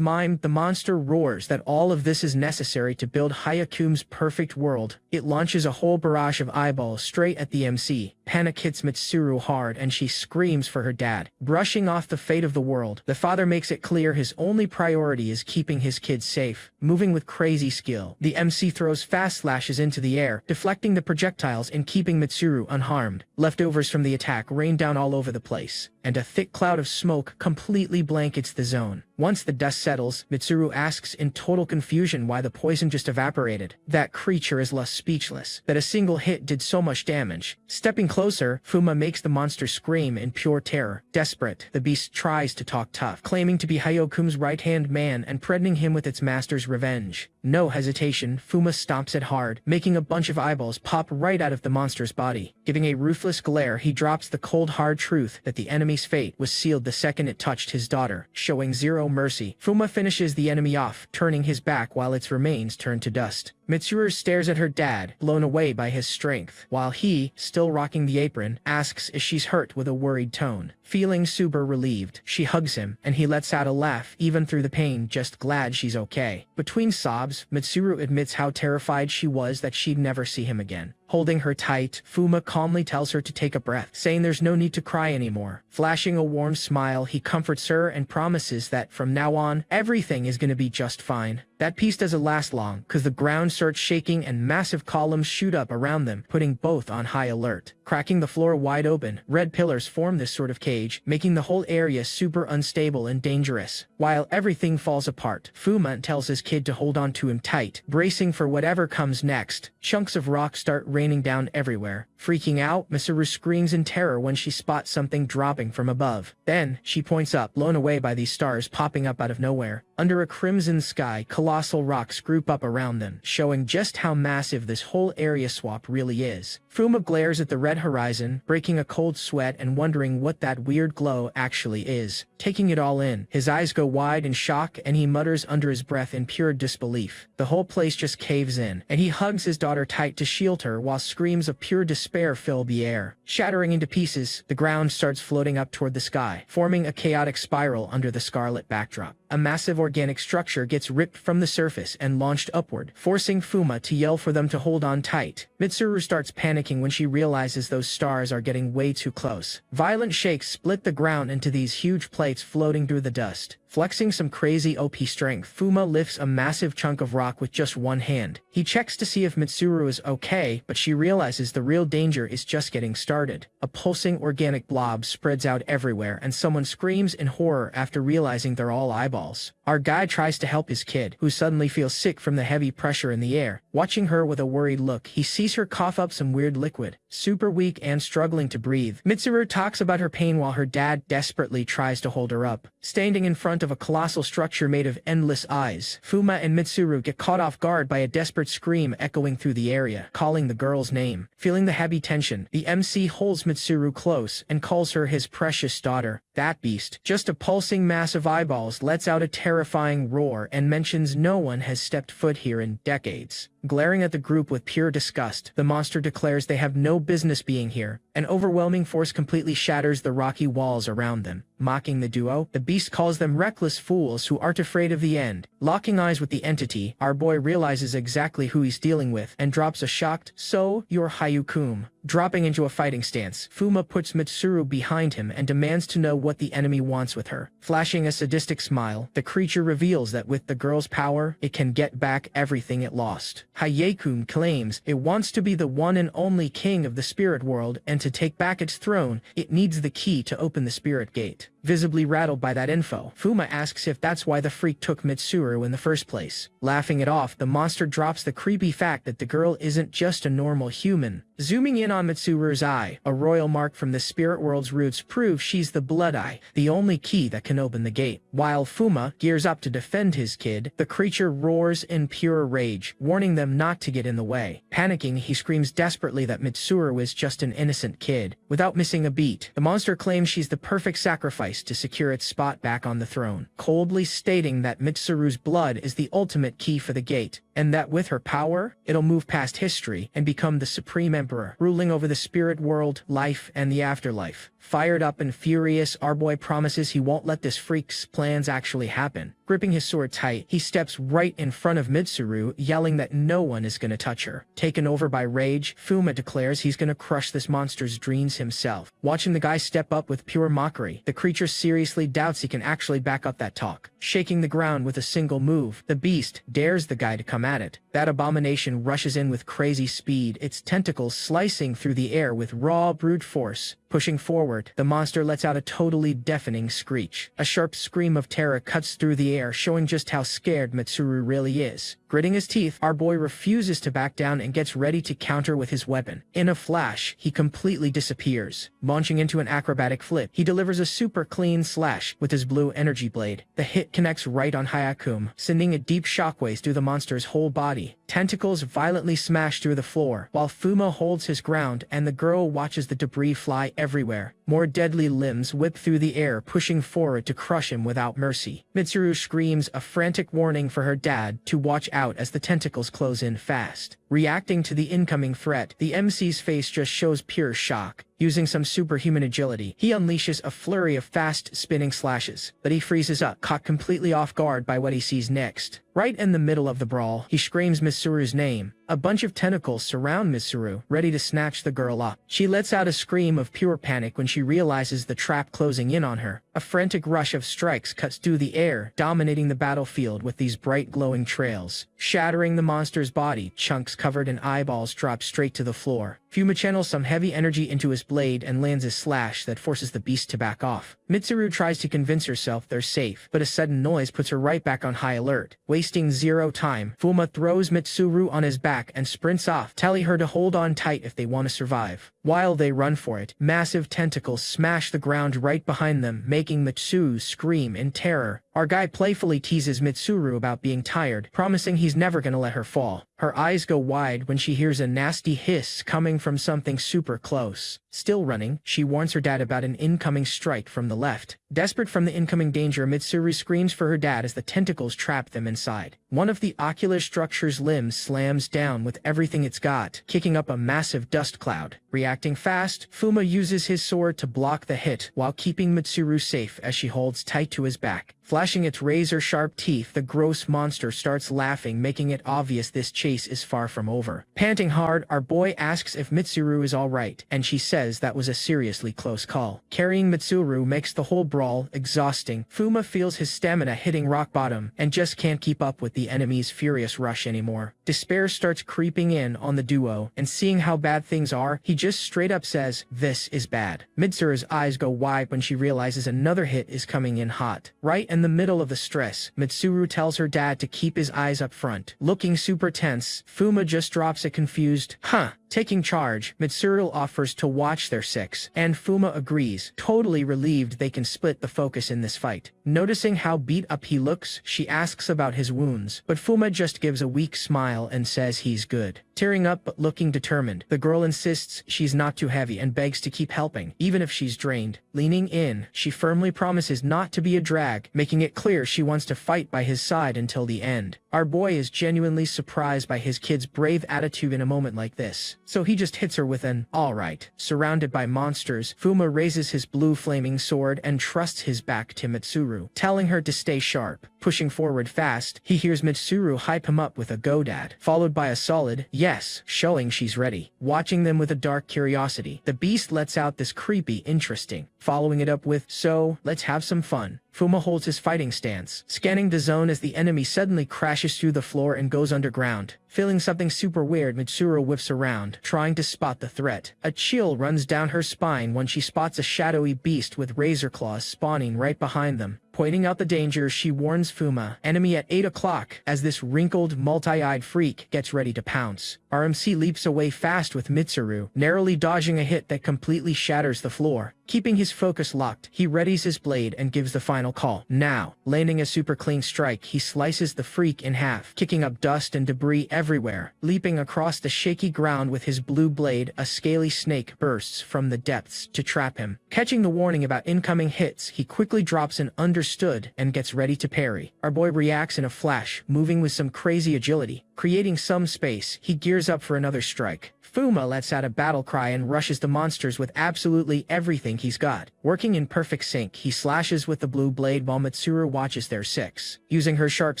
mind, the monster roars that all of this is necessary to build Hayakume's perfect world. It launches a whole barrage of eyeballs straight at the MC. Panic hits Mitsuru hard and she screams for her dad. Brushing off the fate of the world, the father makes it clear his only priority is keeping his kids safe. Moving with crazy skill, the MC throws fast slashes into the air, deflecting the projectiles and keeping Mitsuru unharmed. Leftovers from the attack rain down all over the place, and a thick cloud of smoke completely blankets the zone. Once the dust settles, Mitsuru asks in total confusion why the poison just evaporated. That creature is less speechless, that a single hit did so much damage. Stepping closer, Fuma makes the monster scream in pure terror. Desperate, the beast tries to talk tough, claiming to be Hayakume's right-hand man and threatening him with its master's revenge. No hesitation, Fuma stomps it hard, making a bunch of eyeballs pop right out of the monster's body. Giving a ruthless glare, he drops the cold hard truth that the enemy's fate was sealed the second it touched his daughter, showing zero mercy. Fuma finishes the enemy off, turning his back while its remains turn to dust. Mitsuru stares at her dad, blown away by his strength, while he, still rocking the apron, asks if she's hurt with a worried tone. Feeling super relieved, she hugs him, and he lets out a laugh even through the pain, just glad she's okay. Between sobs, Mitsuru admits how terrified she was that she'd never see him again. Holding her tight, Fuma calmly tells her to take a breath, saying there's no need to cry anymore. Flashing a warm smile, he comforts her and promises that from now on, everything is gonna be just fine. That peace doesn't last long, cause the ground starts shaking and massive columns shoot up around them, putting both on high alert. Cracking the floor wide open, red pillars form this sort of cage, making the whole area super unstable and dangerous. While everything falls apart, Fuma tells his kid to hold on to him tight, bracing for whatever comes next. Chunks of rock start raining down everywhere. Freaking out, Mitsuru screams in terror when she spots something dropping from above. Then, she points up, blown away by these stars popping up out of nowhere. Under a crimson sky, colossal rocks group up around them, showing just how massive this whole area swap really is. Fuma glares at the red horizon, breaking a cold sweat and wondering what that weird glow actually is. Taking it all in, his eyes go wide in shock and he mutters under his breath in pure disbelief. The whole place just caves in, and he hugs his daughter tight to shield her while screams of pure despair fill the air. Shattering into pieces, the ground starts floating up toward the sky, forming a chaotic spiral under the scarlet backdrop. A massive organic structure gets ripped from the surface and launched upward, forcing Fuma to yell for them to hold on tight. Mitsuru starts panicking when she realizes those stars are getting way too close. Violent shakes split the ground into these huge plates floating through the dust. Flexing some crazy OP strength, Fuma lifts a massive chunk of rock with just one hand. He checks to see if Mitsuru is okay, but she realizes the real danger is just getting started. A pulsing organic blob spreads out everywhere, and someone screams in horror after realizing they're all eyeballs. Our guy tries to help his kid, who suddenly feels sick from the heavy pressure in the air. Watching her with a worried look, he sees her cough up some weird liquid, super weak and struggling to breathe. Mitsuru talks about her pain while her dad desperately tries to hold her up. Standing in front of a colossal structure made of endless eyes, Fuma and Mitsuru get caught off guard by a desperate scream echoing through the area, calling the girl's name. Feeling the heavy tension, the MC holds Mitsuru close and calls her his precious daughter. That beast, just a pulsing mass of eyeballs, lets out a terrifying roar and mentions no one has stepped foot here in decades. Glaring at the group with pure disgust, the monster declares they have no business being here. An overwhelming force completely shatters the rocky walls around them. Mocking the duo, the beast calls them reckless fools who aren't afraid of the end. Locking eyes with the entity, our boy realizes exactly who he's dealing with and drops a shocked, "So, you're Hayukum." Dropping into a fighting stance, Fuma puts Mitsuru behind him and demands to know what the enemy wants with her. Flashing a sadistic smile, the creature reveals that with the girl's power, it can get back everything it lost. Hayukum claims it wants to be the one and only king of the spirit world, and to take back its throne, it needs the key to open the spirit gate. Visibly rattled by that info, Fuma asks if that's why the freak took Mitsuru in the first place. Laughing it off, the monster drops the creepy fact that the girl isn't just a normal human. Zooming in on Mitsuru's eye, a royal mark from the spirit world's roots proves she's the Blood Eye, the only key that can open the gate. While Fuma gears up to defend his kid, the creature roars in pure rage, warning them not to get in the way. Panicking, he screams desperately that Mitsuru is just an innocent kid. Without missing a beat, the monster claims she's the perfect sacrifice to secure its spot back on the throne, coldly stating that Mitsuru's blood is the ultimate key for the gate, and that with her power, it'll move past history and become the supreme emperor, ruling over the spirit world, life, and the afterlife. Fired up and furious, our boy promises he won't let this freak's plans actually happen. Gripping his sword tight, he steps right in front of Mitsuru, yelling that no one is gonna touch her. Taken over by rage, Fuma declares he's gonna crush this monster's dreams himself. Watching the guy step up with pure mockery, the creature seriously doubts he can actually back up that talk. Shaking the ground with a single move, the beast dares the guy to come at it. That abomination rushes in with crazy speed, its tentacles slicing through the air with raw brute force. Pushing forward, the monster lets out a totally deafening screech. A sharp scream of terror cuts through the air, showing just how scared Mitsuru really is. Gritting his teeth, our boy refuses to back down and gets ready to counter with his weapon. In a flash, he completely disappears. Launching into an acrobatic flip, he delivers a super clean slash with his blue energy blade. The hit connects right on Hayukum, sending it deep shockwaves through the monster's whole body. Tentacles violently smash through the floor, while Fuma holds his ground and the girl watches the debris fly everywhere. More deadly limbs whip through the air, pushing forward to crush him without mercy. Mitsuru screams a frantic warning for her dad to watch out as the tentacles close in fast. Reacting to the incoming threat, the MC's face just shows pure shock. Using some superhuman agility, he unleashes a flurry of fast spinning slashes, but he freezes up, caught completely off guard by what he sees next. Right in the middle of the brawl, he screams Mitsuru's name. A bunch of tentacles surround Mitsuru, ready to snatch the girl up. She lets out a scream of pure panic when she she realizes the trap closing in on her. A frantic rush of strikes cuts through the air, dominating the battlefield with these bright glowing trails. Shattering the monster's body, chunks covered in eyeballs drop straight to the floor. Fuma channels some heavy energy into his blade and lands a slash that forces the beast to back off. Mitsuru tries to convince herself they're safe, but a sudden noise puts her right back on high alert. Wasting zero time, Fuma throws Mitsuru on his back and sprints off, telling her to hold on tight if they want to survive. While they run for it, massive tentacles smash the ground right behind them, making Mitsuru scream in terror. Our guy playfully teases Mitsuru about being tired, promising he's never gonna let her fall. Her eyes go wide when she hears a nasty hiss coming from something super close. Still running, she warns her dad about an incoming strike from the left. Desperate from the incoming danger, Mitsuru screams for her dad as the tentacles trap them inside. One of the ocular structure's limbs slams down with everything it's got, kicking up a massive dust cloud. Reacting fast, Fuma uses his sword to block the hit while keeping Mitsuru safe as she holds tight to his back. Flashing its razor-sharp teeth, the gross monster starts laughing, making it obvious this chase is far from over. Panting hard, our boy asks if Mitsuru is alright, and she says that was a seriously close call. Carrying Mitsuru makes the whole brawl exhausting. Fuma feels his stamina hitting rock bottom, and just can't keep up with the enemy's furious rush anymore. Despair starts creeping in on the duo, and seeing how bad things are, he just straight up says, "This is bad." Mitsuru's eyes go wide when she realizes another hit is coming in hot. Right in the middle of the stress, Mitsuru tells her dad to keep his eyes up front. Looking super tense, Fuma just drops a confused, "Huh." Taking charge, Mitsuru offers to watch their six, and Fuma agrees, totally relieved they can split the focus in this fight. Noticing how beat up he looks, she asks about his wounds, but Fuma just gives a weak smile and says he's good. Tearing up but looking determined, the girl insists she's not too heavy and begs to keep helping, even if she's drained. Leaning in, she firmly promises not to be a drag, making it clear she wants to fight by his side until the end. Our boy is genuinely surprised by his kid's brave attitude in a moment like this, so he just hits her with an, "Alright." Surrounded by monsters, Fuma raises his blue flaming sword and trusts his back to Mitsuru, telling her to stay sharp. Pushing forward fast, he hears Mitsuru hype him up with a "Go Dad," followed by a solid "Yes," showing she's ready. Watching them with a dark curiosity, the beast lets out this creepy "Interesting," following it up with "So, let's have some fun." Fuma holds his fighting stance, scanning the zone as the enemy suddenly crashes through the floor and goes underground. Feeling something super weird, Mitsuru whips around, trying to spot the threat. A chill runs down her spine when she spots a shadowy beast with razor claws spawning right behind them. Pointing out the danger, she warns Fuma, "Enemy at 8 o'clock," as this wrinkled, multi-eyed freak gets ready to pounce. RMC leaps away fast with Mitsuru, narrowly dodging a hit that completely shatters the floor. Keeping his focus locked, he readies his blade and gives the final call. Now, landing a super clean strike, he slices the freak in half, kicking up dust and debris everywhere. Leaping across the shaky ground with his blue blade, a scaly snake bursts from the depths to trap him. Catching the warning about incoming hits, he quickly drops an "Understood" and gets ready to parry. Our boy reacts in a flash, moving with some crazy agility. Creating some space, he gears up for another strike. Fuma lets out a battle cry and rushes the monsters with absolutely everything he's got. Working in perfect sync, he slashes with the blue blade while Mitsuru watches their six. Using her sharp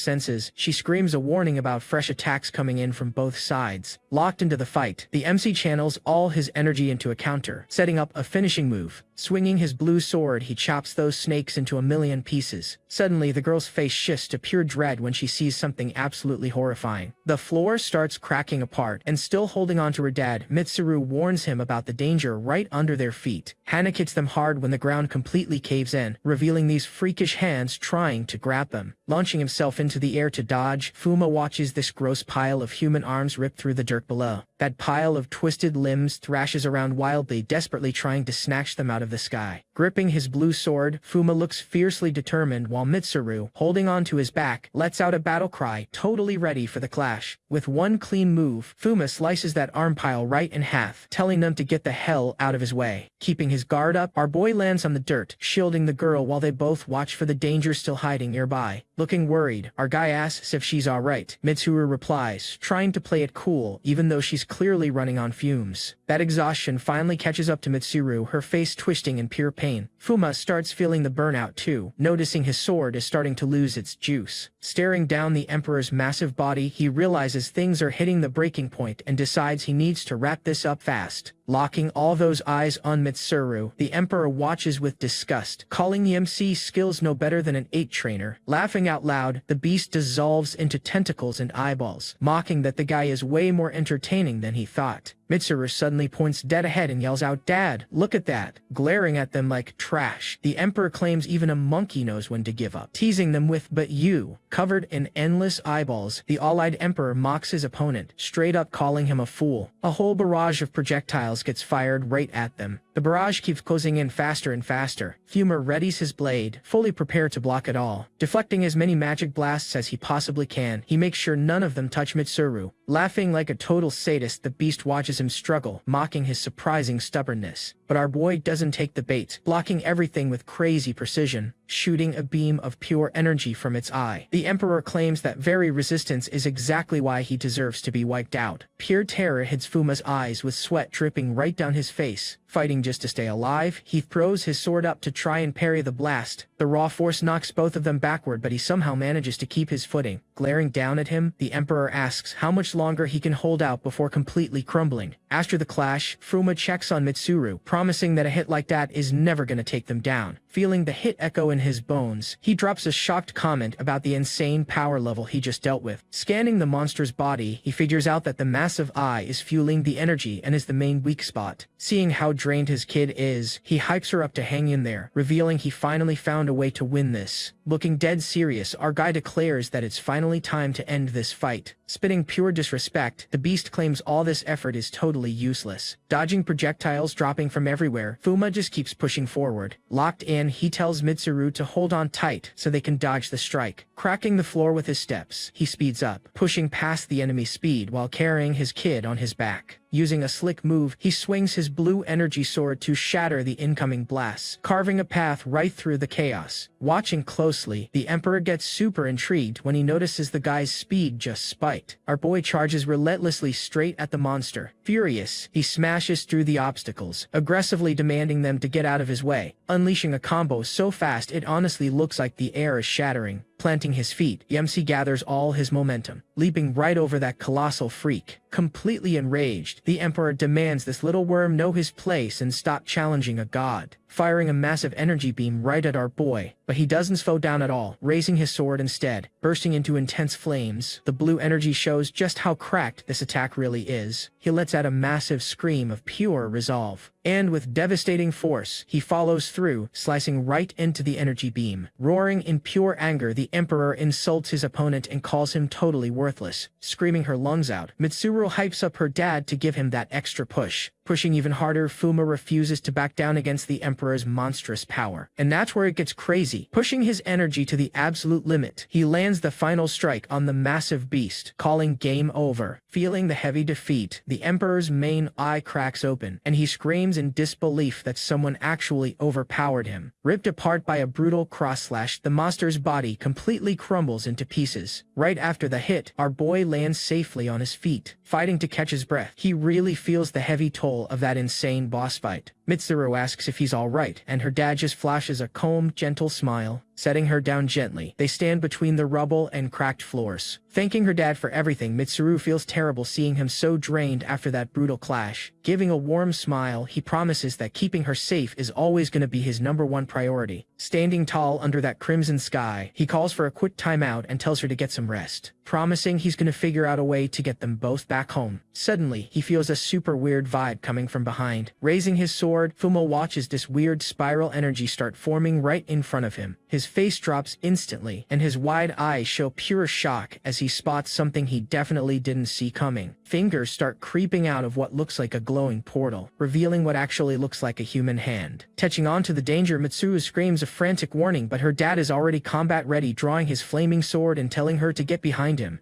senses, she screams a warning about fresh attacks coming in from both sides. Locked into the fight, the MC channels all his energy into a counter, setting up a finishing move. Swinging his blue sword, he chops those snakes into a million pieces. Suddenly, the girl's face shifts to pure dread when she sees something absolutely horrifying. The floor starts cracking apart, and still holding on to her dad, Mitsuru warns him about the danger right under their feet. Hana hits them hard when the ground completely caves in, revealing these freakish hands trying to grab them. Launching himself into the air to dodge, Fuma watches this gross pile of human arms rip through the dirt below. That pile of twisted limbs thrashes around wildly, desperately trying to snatch them out of the sky. Gripping his blue sword, Fuma looks fiercely determined while Mitsuru, holding on to his back, lets out a battle cry, totally ready for the clash. With one clean move, Fuma slices that arm pile right in half, telling them to get the hell out of his way. Keeping his guard up, our boy lands on the dirt, shielding the girl while they both watch for the danger still hiding nearby. Looking worried, our guy asks if she's alright. Mitsuru replies, trying to play it cool even though she's clearly running on fumes. That exhaustion finally catches up to Mitsuru, her face twisting in pure pain. Fuma starts feeling the burnout too, noticing his sword is starting to lose its juice. Staring down the Emperor's massive body, he realizes things are hitting the breaking point and decides he needs to wrap this up fast. Locking all those eyes on Mitsuru, the Emperor watches with disgust, calling the MC skills no better than an 8 trainer. Laughing out loud, the beast dissolves into tentacles and eyeballs, mocking that the guy is way more entertaining than he thought. Mitsuru suddenly points dead ahead and yells out, "Dad, look at that," glaring at them like trash. The Emperor claims even a monkey knows when to give up, teasing them with, "But you," covered in endless eyeballs. The all-eyed Emperor mocks his opponent, straight up calling him a fool. A whole barrage of projectiles gets fired right at them. The barrage keeps closing in faster and faster. Fuma readies his blade, fully prepared to block it all. Deflecting as many magic blasts as he possibly can, he makes sure none of them touch Mitsuru. Laughing like a total sadist, the beast watches him struggle, mocking his surprising stubbornness. But our boy doesn't take the bait, blocking everything with crazy precision, shooting a beam of pure energy from its eye. The Emperor claims that very resistance is exactly why he deserves to be wiped out. Pure terror hits Fuma's eyes with sweat dripping right down his face. Fighting just to stay alive, he throws his sword up to try and parry the blast. The raw force knocks both of them backward, but he somehow manages to keep his footing. Glaring down at him, the Emperor asks how much longer he can hold out before completely crumbling. After the clash, Fuma checks on Mitsuru, promising that a hit like that is never gonna take them down. Feeling the hit echo in his bones, he drops a shocked comment about the insane power level he just dealt with. Scanning the monster's body, he figures out that the massive eye is fueling the energy and is the main weak spot. Seeing how drained his kid is, he hypes her up to hang in there, revealing he finally found a way to win this. Looking dead serious, our guy declares that it's finally time to end this fight. Spitting pure disrespect, the beast claims all this effort is totally useless. Dodging projectiles dropping from everywhere, Fuma just keeps pushing forward. Locked in, he tells Mitsuru to hold on tight so they can dodge the strike. Cracking the floor with his steps, he speeds up, pushing past the enemy's speed while carrying his kid on his back. Using a slick move, he swings his blue energy sword to shatter the incoming blasts, carving a path right through the chaos. Watching closely, the Emperor gets super intrigued when he notices the guy's speed just spiked. Our boy charges relentlessly straight at the monster. Furious, he smashes through the obstacles, aggressively demanding them to get out of his way, unleashing a combo so fast it honestly looks like the air is shattering. Planting his feet, the MC gathers all his momentum, leaping right over that colossal freak. Completely enraged, the Emperor demands this little worm know his place and stop challenging a god, firing a massive energy beam right at our boy. But he doesn't slow down at all, raising his sword instead, bursting into intense flames. The blue energy shows just how cracked this attack really is. He lets out a massive scream of pure resolve. And with devastating force, he follows through, slicing right into the energy beam. Roaring in pure anger, the Emperor insults his opponent and calls him totally worthless. Screaming her lungs out, Mitsuru hypes up her dad to give him that extra push. Pushing even harder, Fuma refuses to back down against the Emperor's monstrous power. And that's where it gets crazy. Pushing his energy to the absolute limit, he lands the final strike on the massive beast, calling game over. Feeling the heavy defeat, the Emperor's main eye cracks open, and he screams in disbelief that someone actually overpowered him. Ripped apart by a brutal cross-slash, the monster's body completely crumbles into pieces. Right after the hit, our boy lands safely on his feet, fighting to catch his breath. He really feels the heavy toll of that insane boss fight. Mitsuru asks if he's alright, and her dad just flashes a calm, gentle smile, setting her down gently. They stand between the rubble and cracked floors. Thanking her dad for everything, Mitsuru feels terrible seeing him so drained after that brutal clash. Giving a warm smile, he promises that keeping her safe is always going to be his #1 priority. Standing tall under that crimson sky, he calls for a quick timeout and tells her to get some rest, promising he's going to figure out a way to get them both back home. Suddenly, he feels a super weird vibe coming from behind. Raising his sword, Fuma watches this weird spiral energy start forming right in front of him. His face drops instantly, and his wide eyes show pure shock as he spots something he definitely didn't see coming. Fingers start creeping out of what looks like a glowing portal, revealing what actually looks like a human hand. Touching on to the danger, Mitsuru screams a frantic warning, but her dad is already combat ready, drawing his flaming sword and telling her to get behind him.